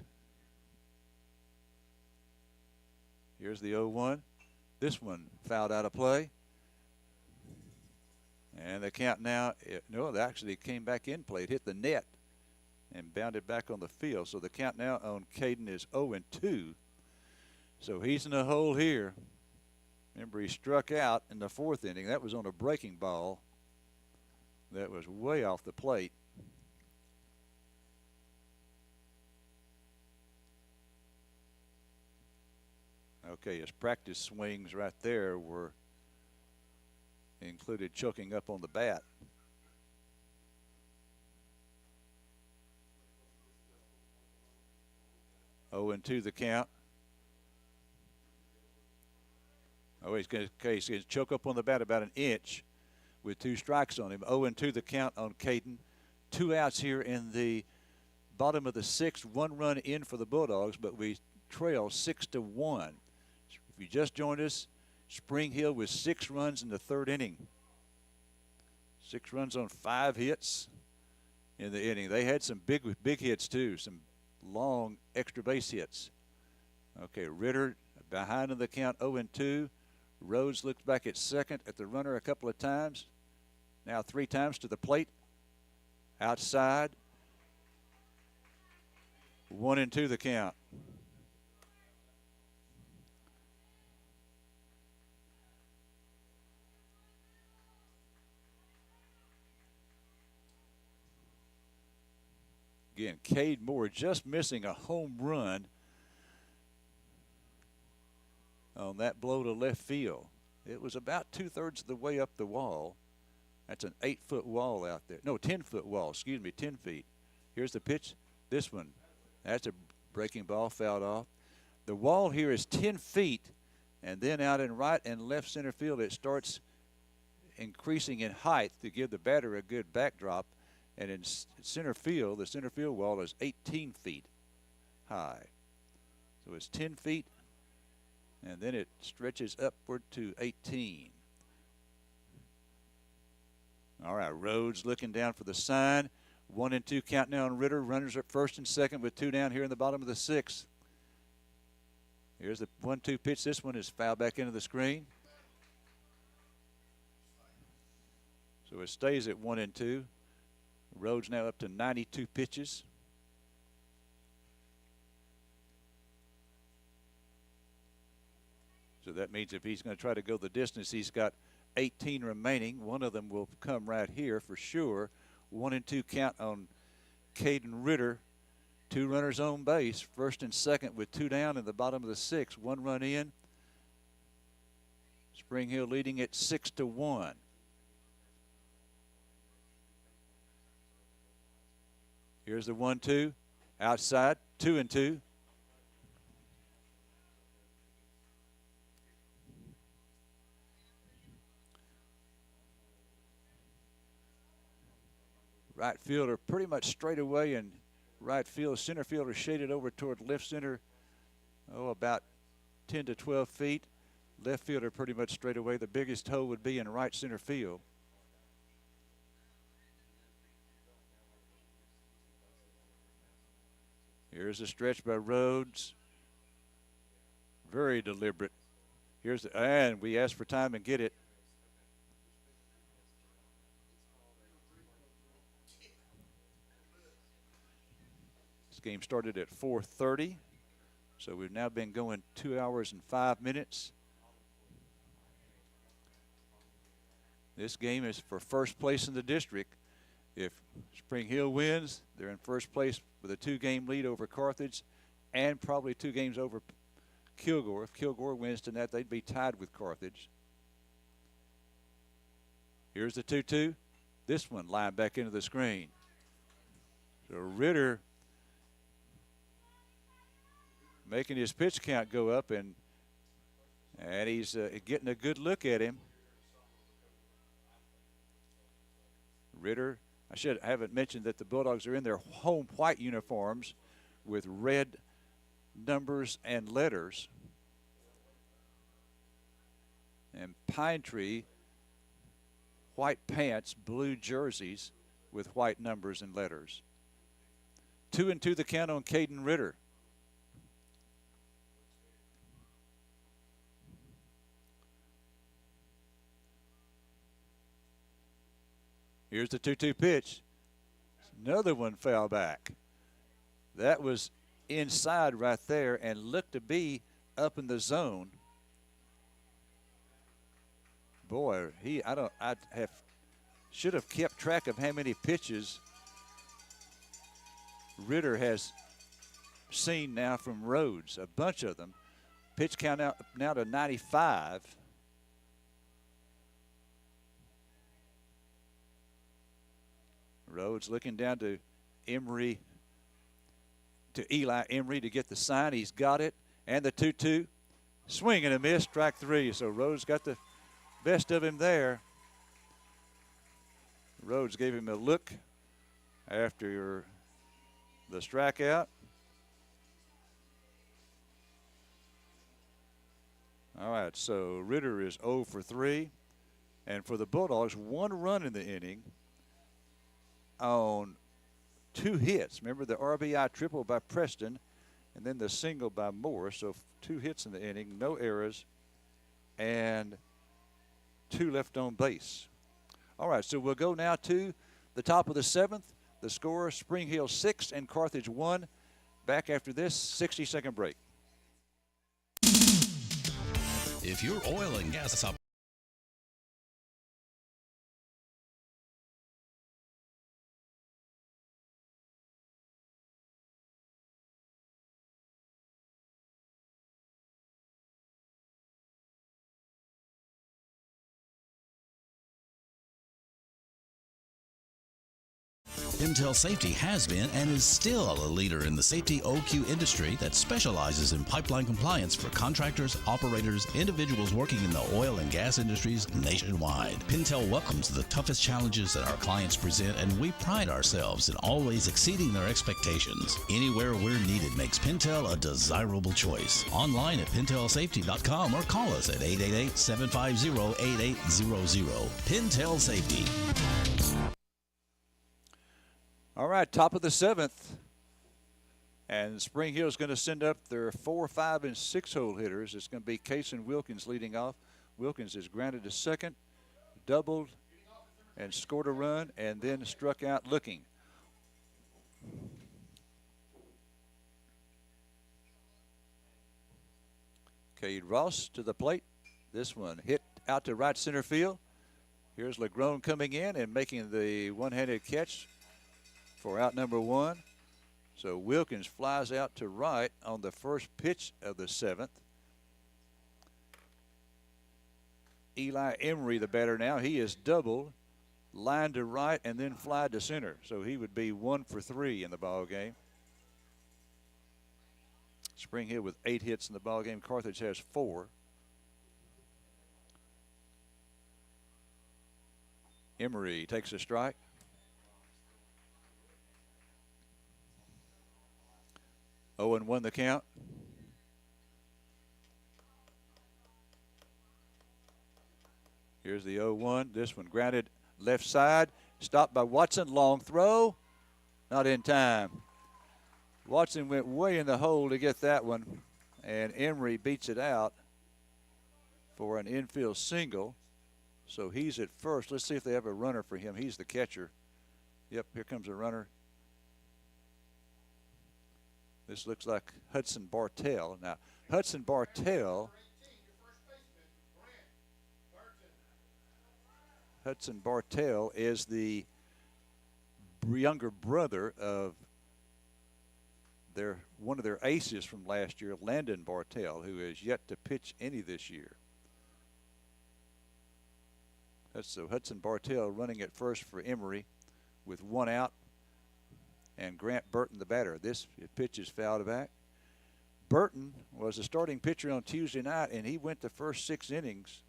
A: Here's the 0-1. This one fouled out of play. And the count now, no, it actually came back in play. It hit the net and bounded back on the field. So the count now on Caden is 0-2. So he's in a hole here. Remember, he struck out in the 4th inning. That was on a breaking ball that was way off the plate. Okay, his practice swings right there were included choking up on the bat. Oh, and 2 the count. Oh, he's going to choke up on the bat about an inch with 2 strikes on him. 0-2 the count on Caden. 2 outs here in the bottom of the 6th. 1 run in for the Bulldogs, but we trail 6-1. If you just joined us, Spring Hill with 6 runs in the 3rd inning. 6 runs on 5 hits in the inning. They had some big hits too, some long extra base hits. Okay, Ritter behind in the count, 0-2. Rhodes looked back at second at the runner a couple of times. Now 3 times to the plate. Outside. 1-2 the count. Again, Cade Moore just missing a home run on that blow to left field. It was about 2/3 of the way up the wall. That's an 8-foot wall out there. No, 10-foot wall, excuse me, 10 feet. Here's the pitch. This one, that's a breaking ball, fouled off. The wall here is 10 feet, and then out in right and left center field, it starts increasing in height to give the batter a good backdrop. And in center field, the center field wall is 18 feet high. So it's 10 feet, and then it stretches upward to 18. All right, Rhodes looking down for the sign. 1-2 count now on Ritter. Runners at first and second with 2 down here in the bottom of the 6th. Here's the 1-2 pitch. This one is fouled back into the screen. So it stays at 1-2. Rhodes now up to 92 pitches. So that means if he's going to try to go the distance, he's got 18 remaining. One of them will come right here for sure. 1-2 count on Caden Ritter. 2 runners on base, first and second with 2 down in the bottom of the 6th. 1 run in. Spring Hill leading it 6-1. Here's the 1-2 outside, 2-2. Right fielder pretty much straight away in right field. Center fielder shaded over toward left center, about 10 to 12 feet. Left fielder pretty much straight away. The biggest hole would be in right center field. Here's a stretch by Rhodes. Very deliberate. And we ask for time and get it. This game started at 4:30, so we've now been going 2 hours and 5 minutes. This game is for first place in the district. If Spring Hill wins, they're in first place with a 2-game lead over Carthage and probably 2 games over Kilgore. If Kilgore wins tonight, they'd be tied with Carthage. Here's the 2-2. This one lined back into the screen. So Ritter making his pitch count go up, and he's getting a good look at him. Ritter, I haven't mentioned that the Bulldogs are in their home white uniforms with red numbers and letters. And Pine Tree, white pants, blue jerseys with white numbers and letters. 2-2 the count on Caden Ritter. Here's the 2-2 pitch. Another one foul back. That was inside right there and looked to be up in the zone. Boy, should have kept track of how many pitches Ritter has seen now from Rhodes. A bunch of them. Pitch count now to 95. Rhodes looking down to Emery, to Eli Emery to get the sign. He's got it. And the 2-2. Swing and a miss, strike 3. So Rhodes got the best of him there. Rhodes gave him a look after the strikeout. All right, so Ritter is 0 for 3. And for the Bulldogs, 1 run in the inning on 2 hits. Remember the RBI triple by Preston and then the single by Moore. So 2 hits in the inning, no errors. and 2 left on base. All right, so we'll go now to the top of the 7th. The score, Spring Hill 6 and Carthage 1. Back after this 60-second break.
H: If your oil and gas Pintail Safety has been and is still a leader in the safety OQ industry that specializes in pipeline compliance for contractors, operators, individuals working in the oil and gas industries nationwide. Pintail welcomes the toughest challenges that our clients present, and we pride ourselves in always exceeding their expectations. Anywhere we're needed makes Pintail a desirable choice. Online at pintailsafety.com or call us at 888-750-8800. Pintail Safety.
A: All right, top of the 7th. And Spring Hill is going to send up their 4, 5, and 6-hole hitters. It's going to be Case and Wilkins leading off. Wilkins is grounded to second, doubled, and scored a run, and then struck out looking. Cade Ross to the plate. This one hit out to right center field. Here's Legrone coming in and making the one-handed catch for out number 1. So Wilkins flies out to right on the first pitch of the 7th. Eli Emery, the batter now, he is doubled, line to right, and then fly to center. So he would be 1 for 3 in the ball game. Spring Hill with 8 hits in the ball game. Carthage has 4. Emery takes a strike. 0-1 the count. Here's the 0-1. This one grounded left side. Stopped by Watson. Long throw. Not in time. Watson went way in the hole to get that one. And Emery beats it out for an infield single. So he's at first. Let's see if they have a runner for him. He's the catcher. Yep, here comes a runner. This looks like Hudson Bartell. Now, Hudson Bartell is the younger brother of one of their aces from last year, Landon Bartell, who has yet to pitch any this year. So Hudson Bartell running at first for Emery with 1 out. And Grant Burton, the batter. This pitch is fouled back. Burton was the starting pitcher on Tuesday night, and he went the first 6 innings.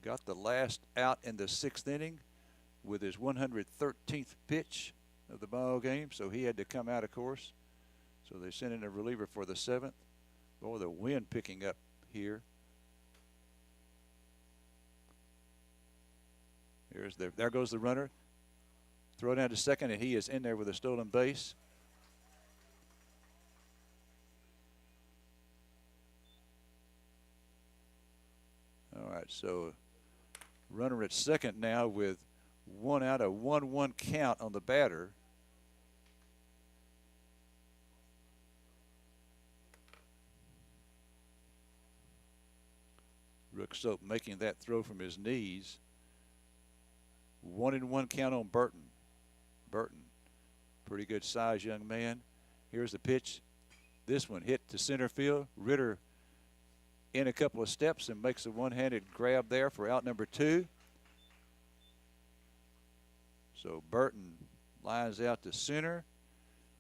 A: Got the last out in the 6th inning with his 113th pitch of the ball game, so he had to come out, of course. So they sent in a reliever for the 7th. Boy, the wind picking up here. There goes the runner. Throw down to second, and he is in there with a stolen base. All right, so runner at second now with 1 out, a 1-1 count on the batter. Rook Soap making that throw from his knees. 1-1 count on Burton. Burton, pretty good size young man. Here's the pitch. This one hit to center field. Ritter in a couple of steps and makes a one-handed grab there for out number 2. So Burton lines out to center.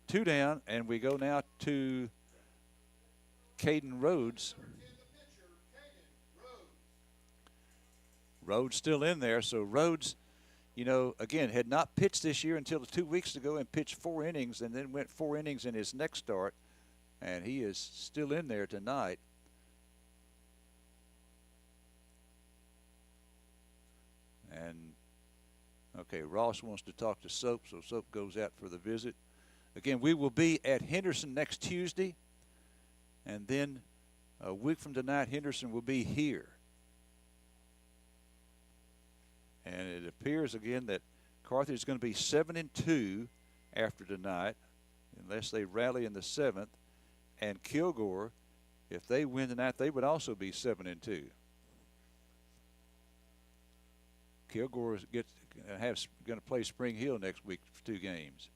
A: 2 down, and we go now to Caden Rhodes. Rhodes still in there, so Rhodes, you know, again, had not pitched this year until 2 weeks ago and pitched 4 innings and then went 4 innings in his next start, and he is still in there tonight. And, okay, Ross wants to talk to Soap, so Soap goes out for the visit. Again, we will be at Henderson next Tuesday, and then A week from tonight, Henderson will be here. And it appears again that Carthage is going to be 7-2 after tonight, unless they rally in the 7th. And Kilgore, if they win tonight, they would also be 7-2. Kilgore is going to play Spring Hill next week for 2 games.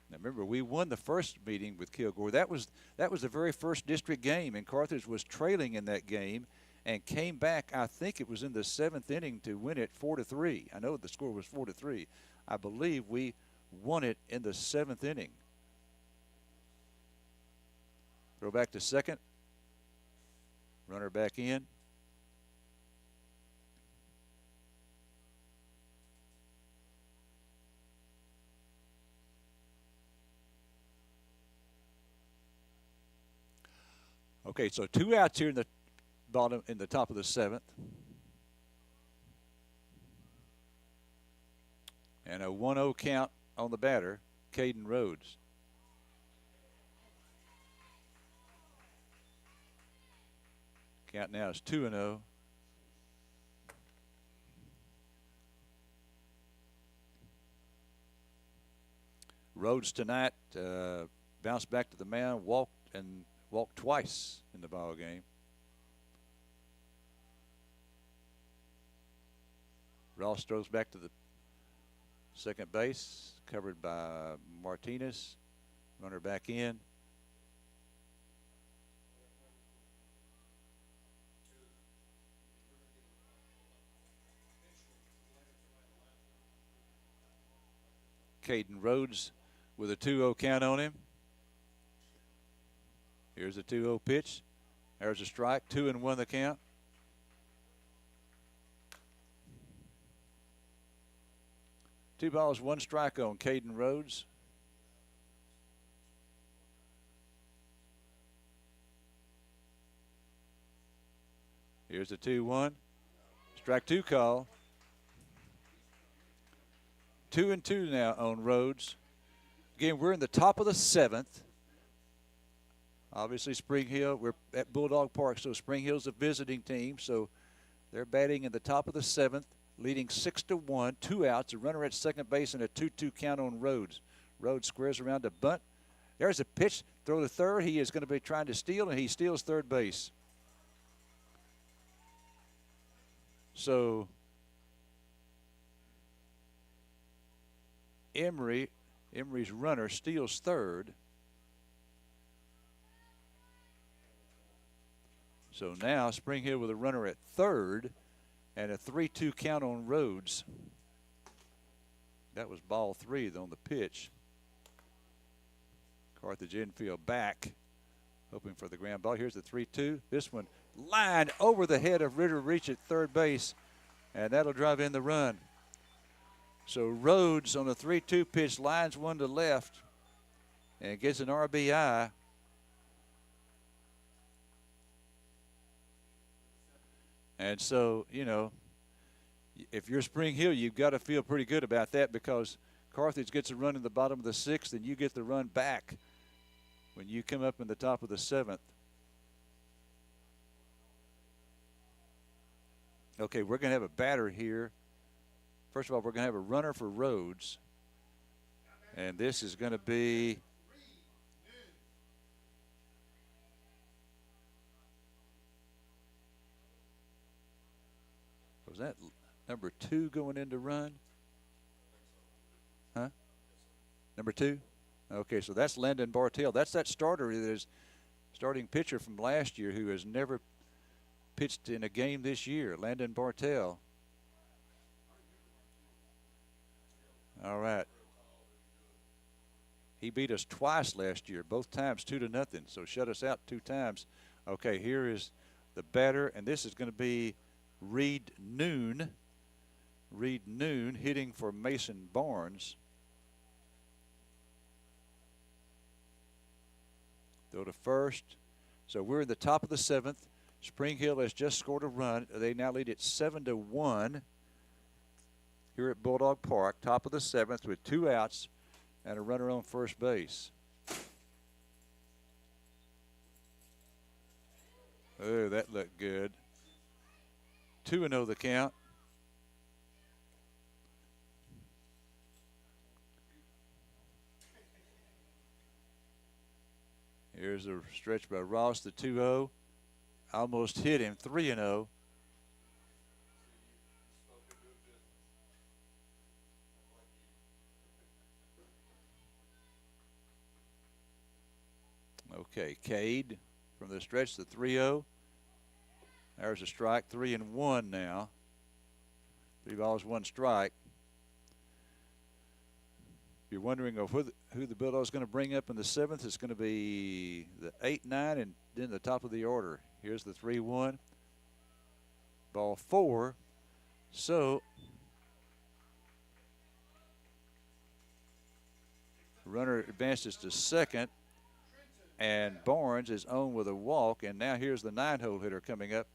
A: Now remember, we won the first meeting with Kilgore. That was the very first district game, and Carthage was trailing in that game and came back. I think it was in the 7th inning to win it 4-3. I know the score was 4-3. I believe we won it in the 7th inning. Throw back to second. Runner back in. Okay, so 2 outs here in the top of the 7th. And a 1-0 count on the batter, Caden Rhodes. Count now is 2-0. Rhodes tonight bounced back to the mound, walked twice in the ball game. Ross throws back to the second base, covered by Martinez. Runner back in. Caden Rhodes with a 2-0 count on him. Here's a 2-0 pitch. There's a strike. 2-1 the count. Two balls, 1 strike on Caden Rhodes. Here's a 2-1. Strike 2 call. 2-2 now on Rhodes. Again, we're in the top of the 7th. Obviously, Spring Hill, we're at Bulldog Park, so Spring Hill's a visiting team, so they're batting in the top of the 7th, leading 6-1, 2 outs, a runner at second base, and a 2-2 count on Rhodes. Rhodes squares around to bunt. There's a pitch, throw to third. He is going to be trying to steal, and he steals third base. So Emery's runner steals third. So now Spring Hill with a runner at third and a 3-2 count on Rhodes. That was ball 3 on the pitch. Carthage infield back, hoping for the ground ball. Here's the 3-2. This one lined over the head of Ritter Reach at third base, and that'll drive in the run. So Rhodes on the 3-2 pitch lines one to left and gets an RBI. And so, you know, if you're Spring Hill, you've got to feel pretty good about that, because Carthage gets a run in the bottom of the 6th and you get the run back when you come up in the top of the 7th. Okay, we're going to have a batter here. First of all, we're going to have a runner for Rhodes. And this is going to be was that number 2 going in to run? Huh? Number 2? Okay, so that's Landon Bartell. That's that starter that is starting pitcher from last year who has never pitched in a game this year, Landon Bartell. All right. He beat us twice last year, both times 2-0, so shut us out 2 times. Okay, here is the batter, and this is going to be Reed Noon. Reed Noon hitting for Mason Barnes. Throw to first. So we're in the top of the 7th. Spring Hill has just scored a run. They now lead it 7-1 here at Bulldog Park, top of the 7th with 2 outs and a runner on first base. Oh, that looked good. 2-0 the count. Here's a stretch by Ross, the 2-0. Almost hit him, 3-0. Okay, Cade from the stretch, the 3-0. There's a strike, 3-1 now. 3 balls, 1 strike. If you're wondering of who the Bulldogs going to bring up in the 7th, it's going to be the 8-9 and then the top of the order. Here's the 3-1. Ball 4. So runner advances to second, and Barnes is on with a walk, and now here's the 9-hole hitter coming up.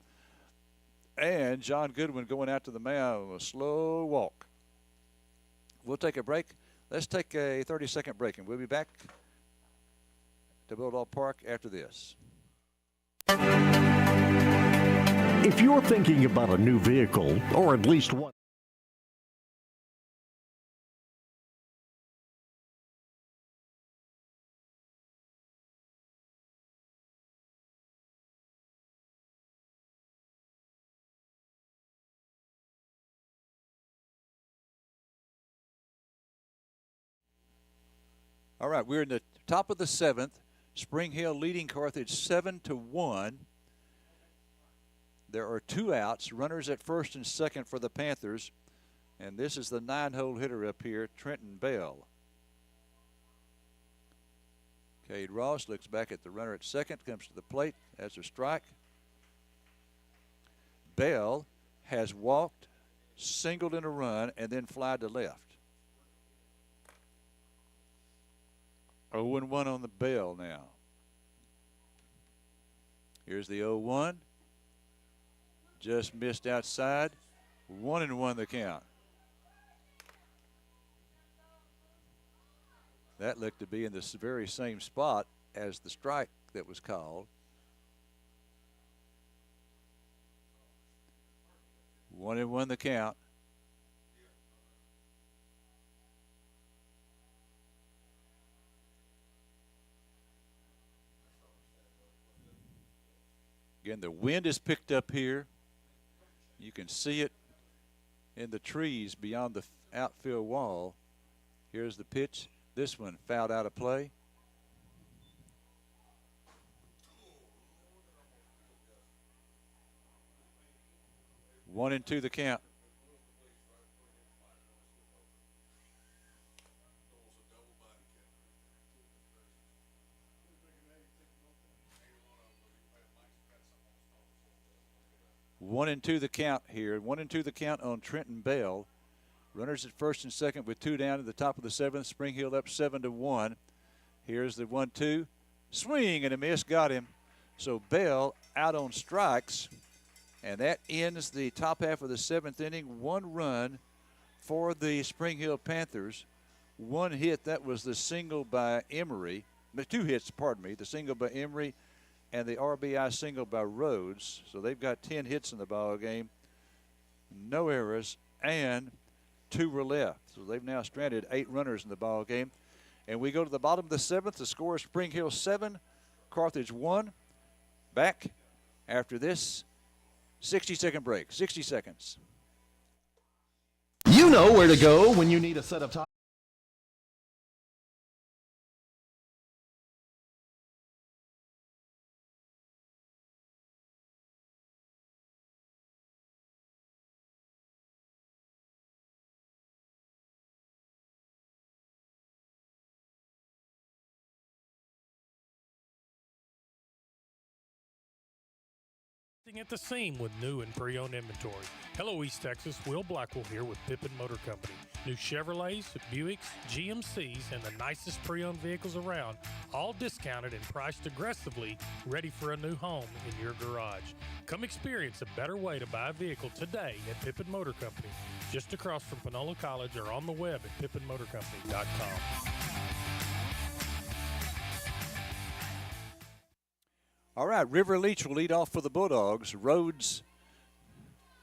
A: And John Goodwin going out to the mound with a slow walk. We'll take a break. Let's take a 30-second break, and we'll be back to Bulldog Park after this.
I: If you're thinking about a new vehicle, or at least one.
A: All right, we're in the top of the 7th. Spring Hill leading Carthage 7-1. There are 2 outs, runners at first and second for the Panthers. And this is the 9-hole hitter up here, Trenton Bell. Cade Ross looks back at the runner at second, comes to the plate, has a strike. Bell has walked, singled in a run, and then flied to left. 0-1 on the Bell now. Here's the 0-1. Just missed outside. 1-1 the count. That looked to be in this very same spot as the strike that was called. 1-1 the count. Again, the wind is picked up here. You can see it in the trees beyond the outfield wall. Here's the pitch. This one fouled out of play. One and two the count. One and two the count here. 1-2 the count on Trenton Bell. Runners at first and second with 2 down at the top of the 7th. Spring Hill up 7-1. Here's the 1-2. Swing and a miss, got him. So Bell out on strikes. And that ends the top half of the 7th inning. 1 run for the Spring Hill Panthers. 1 hit, that was the single by Emery. 2 hits, pardon me. The single by Emery and the RBI single by Rhodes. So they've got 10 hits in the ball game. No errors, and 2 were left. So they've now stranded 8 runners in the ball game. And we go to the bottom of the 7th. The score is Spring Hill 7, Carthage 1. Back after this 60-second break. 60 seconds.
J: You know where to go when you need a set of tires.
K: At the seam with new and pre-owned inventory. Hello, East Texas. Will Blackwell here with Pippin Motor Company. New Chevrolets, Buicks, GMCs, and the nicest pre-owned vehicles around, all discounted and priced aggressively, ready for a new home in your garage. Come experience a better way to buy a vehicle today at Pippin Motor Company, just across from Panola College, or on the web at pippinmotorcompany.com.
A: All right, River Leach will lead off for the Bulldogs. Rhodes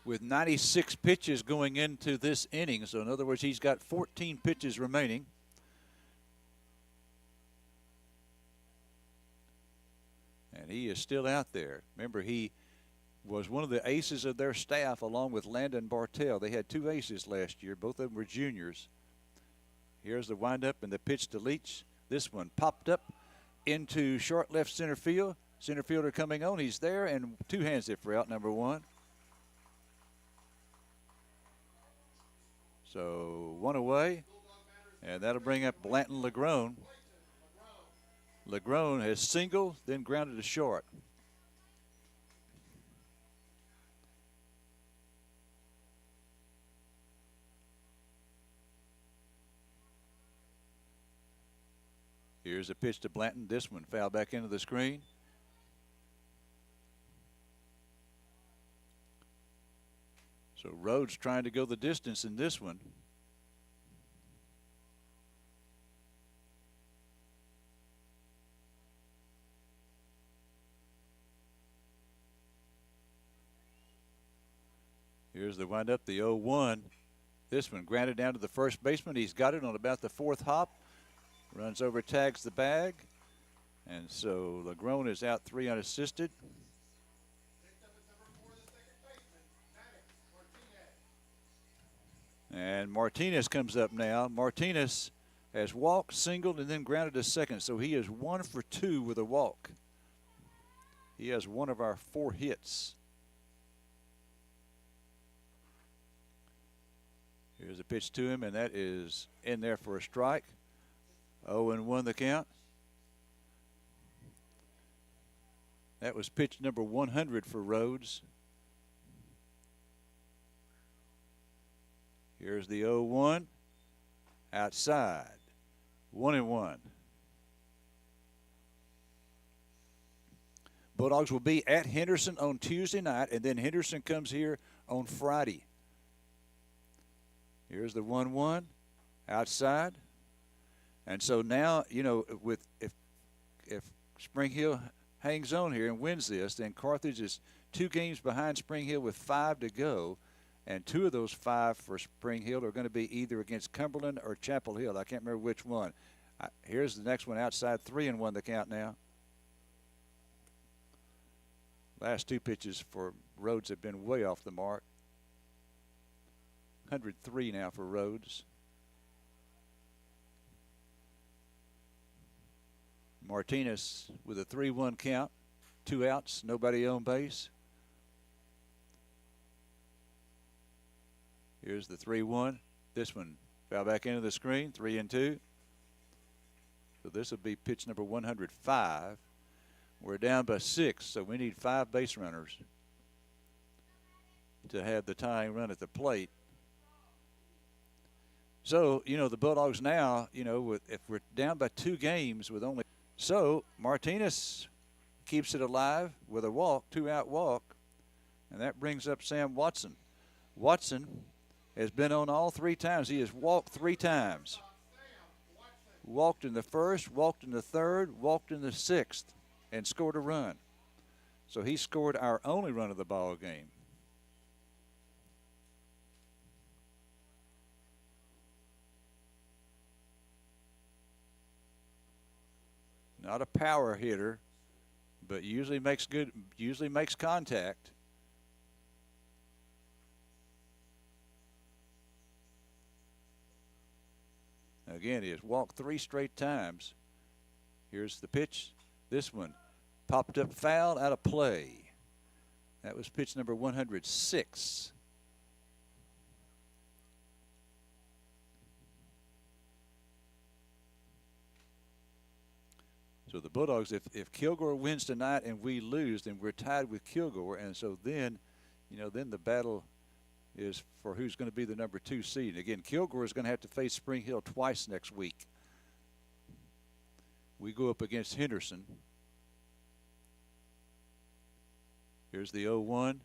A: with 96 pitches going into this inning. So, in other words, he's got 14 pitches remaining. And he is still out there. Remember, he was one of the aces of their staff along with Landon Bartell. They had 2 aces last year. Both of them were juniors. Here's the windup and the pitch to Leach. This one popped up into short left center field. Center fielder coming on. He's there, and 2 hands it for out number 1. So 1 away, and that'll bring up Blanton Legrone. Legrone has singled, then grounded to short. Here's a pitch to Blanton. This one foul back into the screen. So Rhodes trying to go the distance in this one. Here's the windup, the 0-1. This one grounded down to the first baseman. He's got it on about the 4th hop. Runs over, tags the bag. And so Legrone is out 3 unassisted. And Martinez comes up now. Martinez has walked, singled, and then grounded to second. So he is 1 for 2 with a walk. He has 1 of our 4 hits. Here's a pitch to him, and that is in there for a strike. 0-1 the count. That was pitch number 100 for Rhodes. Here's the 0-1. Outside. 1-1. Bulldogs will be at Henderson on Tuesday night, and then Henderson comes here on Friday. Here's the 1-1. Outside. And so now, you know, with if Spring Hill hangs on here and wins this, then Carthage is 2 games behind Spring Hill with 5 to go. And 2 of those 5 for Spring Hill are going to be either against Cumberland or Chapel Hill. I can't remember which one. Here's the next one outside, 3-1 the count now. Last 2 pitches for Rhodes have been way off the mark. 103 now for Rhodes. Martinez with a 3-1 count. 2 outs, nobody on base. Here's the 3-1. This one fell back into the screen, 3-2. So this will be pitch number 105. We're down by 6, so we need 5 base runners to have the tying run at the plate. So, you know, the Bulldogs now, you know, if we're down by 2 games with only. So Martinez keeps it alive with a walk, 2-out walk, and that brings up Sam Watson. Watson has been on all 3 times. He has walked 3 times. Walked in the first, walked in the third, walked in the 6th, and scored a run. So he scored our only run of the ball game. Not a power hitter, but usually makes contact. Again, he has walked 3 straight times. Here's the pitch. This one popped up foul, out of play. That was pitch number 106. So the Bulldogs, if Kilgore wins tonight and we lose, then we're tied with Kilgore. And so then, you know, then the battle is for who's going to be the number 2 seed. And again, Kilgore is going to have to face Spring Hill twice next week. We go up against Henderson. Here's the 0-1.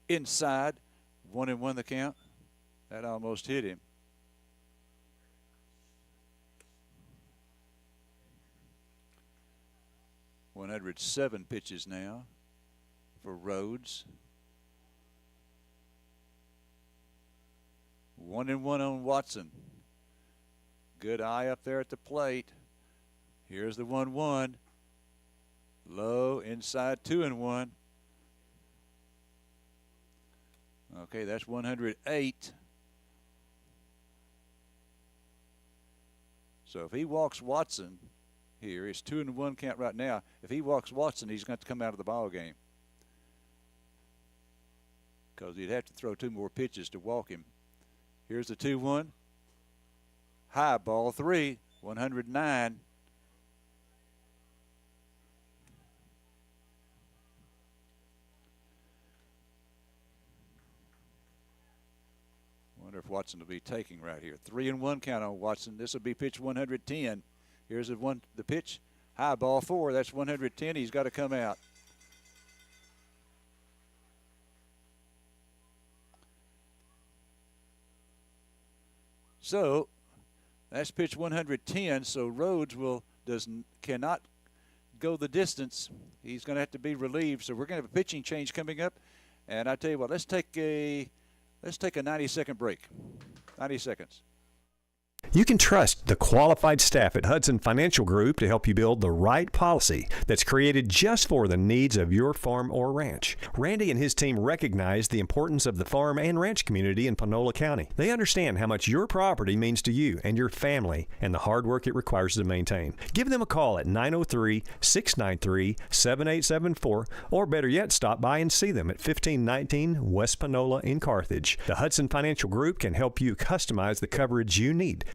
A: Inside. 1-1 the count. That almost hit him. 107 pitches now for Rhodes. 1-1 on Watson. Good eye up there at the plate. Here's the 1-1. Low inside, 2-1. Okay, that's 108. So if he walks Watson here, it's 2-1 count right now. If he walks Watson, he's going to come out of the ball game because he'd have to throw 2 more pitches to walk him. Here's the 2-1. High ball 3, 109. Wonder if Watson will be taking right here. 3-1 count on Watson. This will be pitch 110. Here's the pitch. High ball 4. That's 110. He's got to come out. So that's pitch 110. So Rhodes cannot go the distance. He's going to have to be relieved. So we're going to have a pitching change coming up. And I tell you what, let's take a 90-second break. 90 seconds.
L: You can trust the qualified staff at Hudson Financial Group to help you build the right policy that's created just for the needs of your farm or ranch. Randy and his team recognize the importance of the farm and ranch community in Panola County. They understand how much your property means to you and your family and the hard work it requires to maintain. Give them a call at 903-693-7874, or better yet, stop by and see them at 1519 West Panola in Carthage. The Hudson Financial Group can help you customize the coverage you need.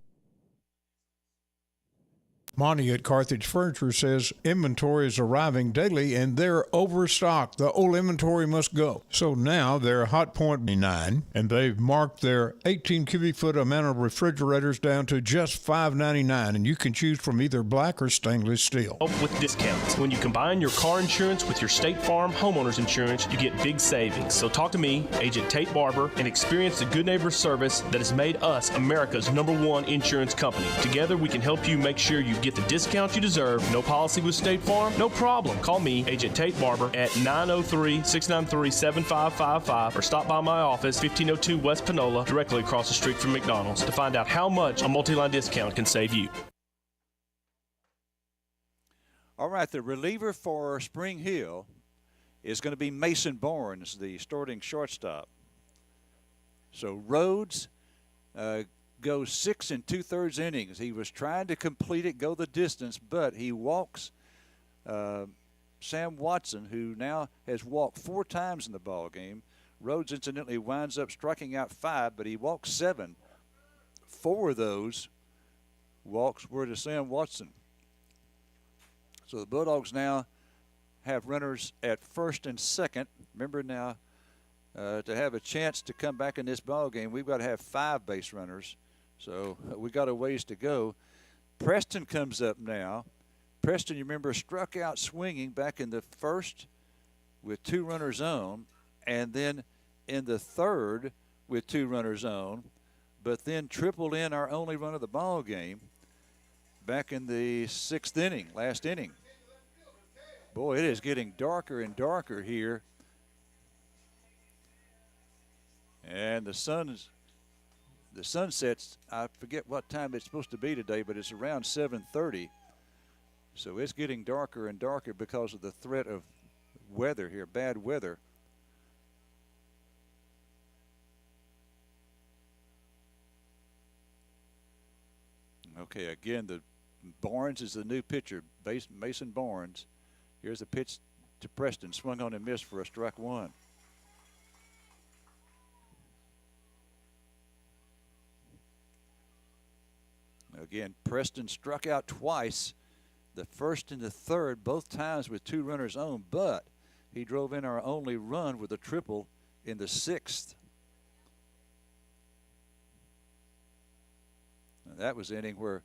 M: Monty at Carthage Furniture says inventory is arriving daily and they're overstocked. The old inventory must go. So now they're Hot Point 9, and they've marked their 18 cubic foot amount of refrigerators down to just $5.99, and you can choose from either black or stainless steel.
N: With discounts. When you combine your car insurance with your State Farm homeowners insurance, you get big savings. So talk to me, Agent Tate Barber, and experience the good neighbor service that has made us America's #1 insurance company. Together, we can help you make sure you get the discount you deserve. No policy with State Farm? No problem. Call me, Agent Tate Barber, at 903-693-7555 or stop by my office, 1502 West Panola, directly across the street from McDonald's, to find out how much a multi-line discount can save you.
A: All right, the reliever for Spring Hill is going to be Mason Barnes, the starting shortstop. So Rhodes goes 6 2/3 innings. He was trying to complete it, go the distance, but he walks Sam Watson, who now has walked 4 times in the ball game. Rhodes incidentally winds up striking out 5, but he walked 7. 4 of those walks were to Sam Watson. So the Bulldogs now have runners at first and second. Remember now, to have a chance to come back in this ball game, we've got to have 5 base runners. So we got a ways to go. Preston comes up now. Preston, you remember, struck out swinging back in the first with 2 runners on, and then in the third with 2 runners on, but then tripled in our only run of the ball game back in the 6th inning, last inning. Boy, it is getting darker and darker here. And the sun sets, I forget what time it's supposed to be today, but it's around 7:30. So it's getting darker and darker because of the threat of weather here, bad weather. Okay, again, the Barnes is the new pitcher, Mason Barnes. Here's a pitch to Preston, swung on and missed for a strike 1. Again, Preston struck out twice, the first and the third, both times with 2 runners on, but he drove in our only run with a triple in the 6th. And that was the inning where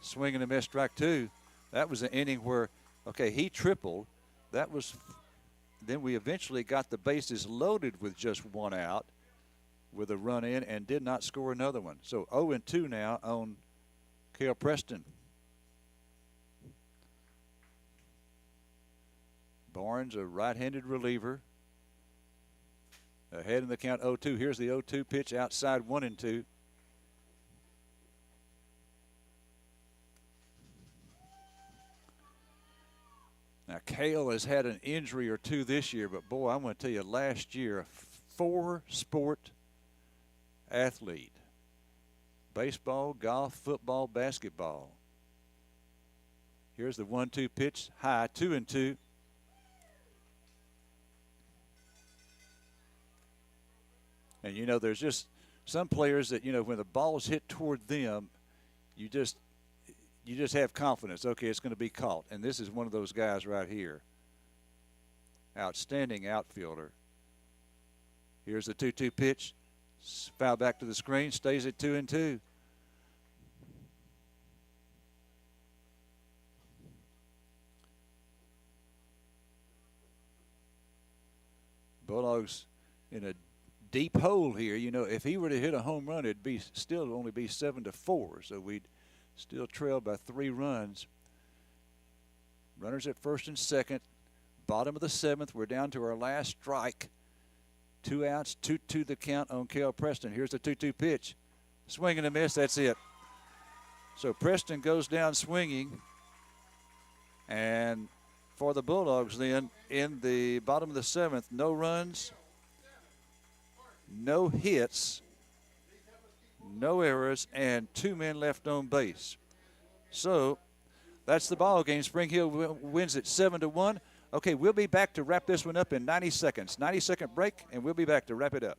A: swing and a miss, strike 2. That was the inning where, okay, he tripled. That was, then we eventually got the bases loaded with just 1 out with a run in and did not score another one. So 0-2 now on Cale Preston. Barnes, a right-handed reliever. Ahead in the count 0-2. Here's the 0-2 pitch outside 1-2. Now, Cale has had an injury or two this year, but boy, I'm going to tell you, last year, a four-sport athlete. Baseball, golf, football, basketball. Here's the 1-2 pitch, high, 2-2. And, you know, there's just some players that, you know, when the ball's hit toward them, you just have confidence. Okay, it's going to be caught. And this is one of those guys right here. Outstanding outfielder. Here's the 2-2 pitch. Foul back to the screen, stays at 2-2. Bulldogs in a deep hole here. You know, if he were to hit a home run, it'd be still only be 7-4. So we'd still trail by 3 runs. Runners at first and second. Bottom of the 7th. We're down to our last strike. 2 outs, 2-2 the count on Cale Preston. Here's the 2-2 pitch. Swing and a miss, that's it. So Preston goes down swinging. And for the Bulldogs then, in the bottom of the 7th, no runs, no hits, no errors, and 2 men left on base. So that's the ball game. Spring Hill wins it 7-1. Okay, we'll be back to wrap this one up in 90 seconds. 90-second break, and we'll be back to wrap it up.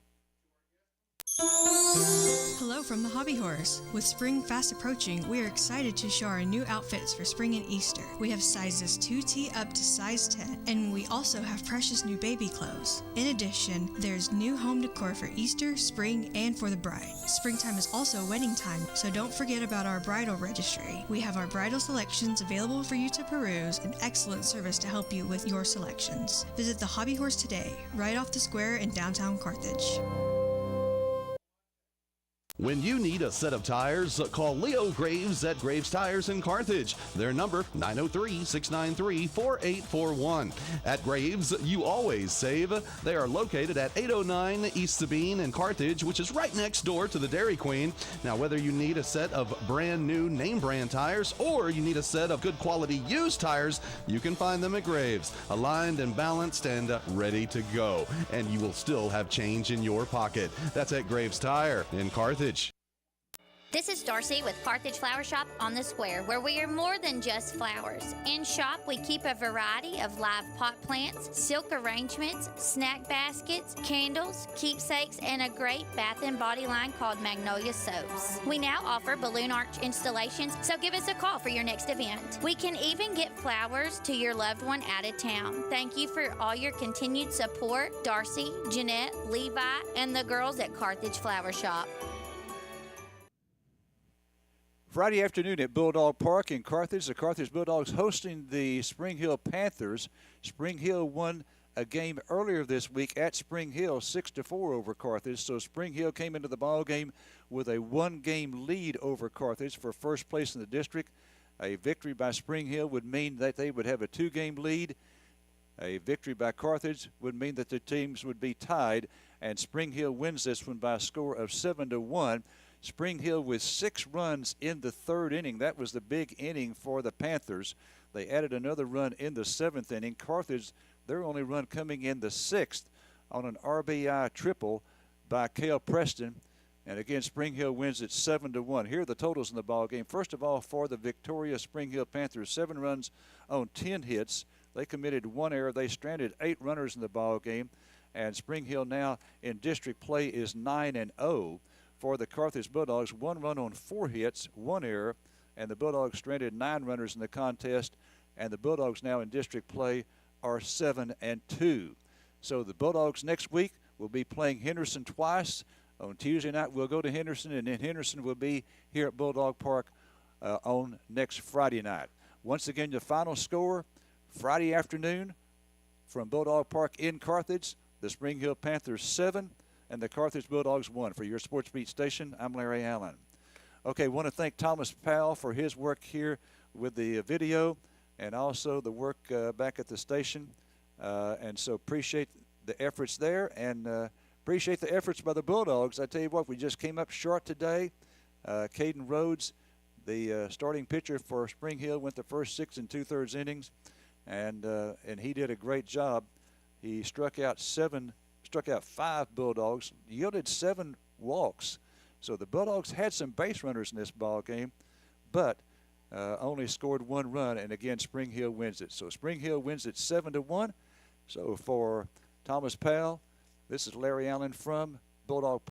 O: Hello from the Hobby Horse. With spring fast approaching, we are excited to show our new outfits for spring and Easter. We have sizes 2T up to size 10, and we also have precious new baby clothes. In addition, there's new home decor for Easter, spring, and for the bride. Springtime is also wedding time, so don't forget about our bridal registry. We have our bridal selections available for you to peruse and excellent service to help you with your selections. Visit the Hobby Horse today, right off the square in downtown Carthage.
J: When you need a set of tires, call Leo Graves at Graves Tires in Carthage. Their number, 903-693-4841. At Graves, you always save. They are located at 809 East Sabine in Carthage, which is right next door to the Dairy Queen. Now, whether you need a set of brand new name brand tires or you need a set of good quality used tires, you can find them at Graves. Aligned and balanced and ready to go. And you will still have change in your pocket. That's at Graves Tire in Carthage.
P: This is Darcy with Carthage Flower Shop on the Square, where we are more than just flowers. In shop, we keep a variety of live pot plants, silk arrangements, snack baskets, candles, keepsakes, and a great bath and body line called Magnolia Soaps. We now offer balloon arch installations, so give us a call for your next event. We can even get flowers to your loved one out of town. Thank you for all your continued support, Darcy, Jeanette, Levi, and the girls at Carthage Flower Shop.
A: Friday afternoon at Bulldog Park in Carthage, the Carthage Bulldogs hosting the Spring Hill Panthers. Spring Hill won a game earlier this week at Spring Hill, 6-4 over Carthage. So Spring Hill came into the ball game with a 1-game lead over Carthage for first place in the district. A victory by Spring Hill would mean that they would have a 2-game lead. A victory by Carthage would mean that the teams would be tied, and Spring Hill wins this one by a score of 7-1. Spring Hill with 6 runs in the 3rd inning. That was the big inning for the Panthers. They added another run in the 7th inning. Carthage, their only run coming in the 6th on an RBI triple by Cale Preston. And again, Spring Hill wins it 7-1. Here are the totals in the ball game. First of all, for the victorious Spring Hill Panthers, 7 runs on 10 hits. They committed 1 error. They stranded 8 runners in the ball game. And Spring Hill now in district play is 9-0. For the Carthage Bulldogs, 1 run on 4 hits, 1 error, and the Bulldogs stranded 9 runners in the contest, and the Bulldogs now in district play are 7-2. So the Bulldogs next week will be playing Henderson twice. On Tuesday night, we'll go to Henderson, and then Henderson will be here at Bulldog Park on next Friday night. Once again, the final score, Friday afternoon from Bulldog Park in Carthage, the Spring Hill Panthers 7, and the Carthage Bulldogs 1. For your Sports Beat station, I'm Larry Allen. Okay, want to thank Thomas Powell for his work here with the video and also the work back at the station. And so appreciate the efforts there, and appreciate the efforts by the Bulldogs. I tell you what, we just came up short today. Caden Rhodes, the starting pitcher for Spring Hill, went the first 6 2/3 innings, and he did a great job. He struck out 5 Bulldogs, yielded 7 walks. So the Bulldogs had some base runners in this ball game, but only scored 1 run, and again, Spring Hill wins it. So Spring Hill wins it 7-1. So for Thomas Powell, this is Larry Allen from Bulldog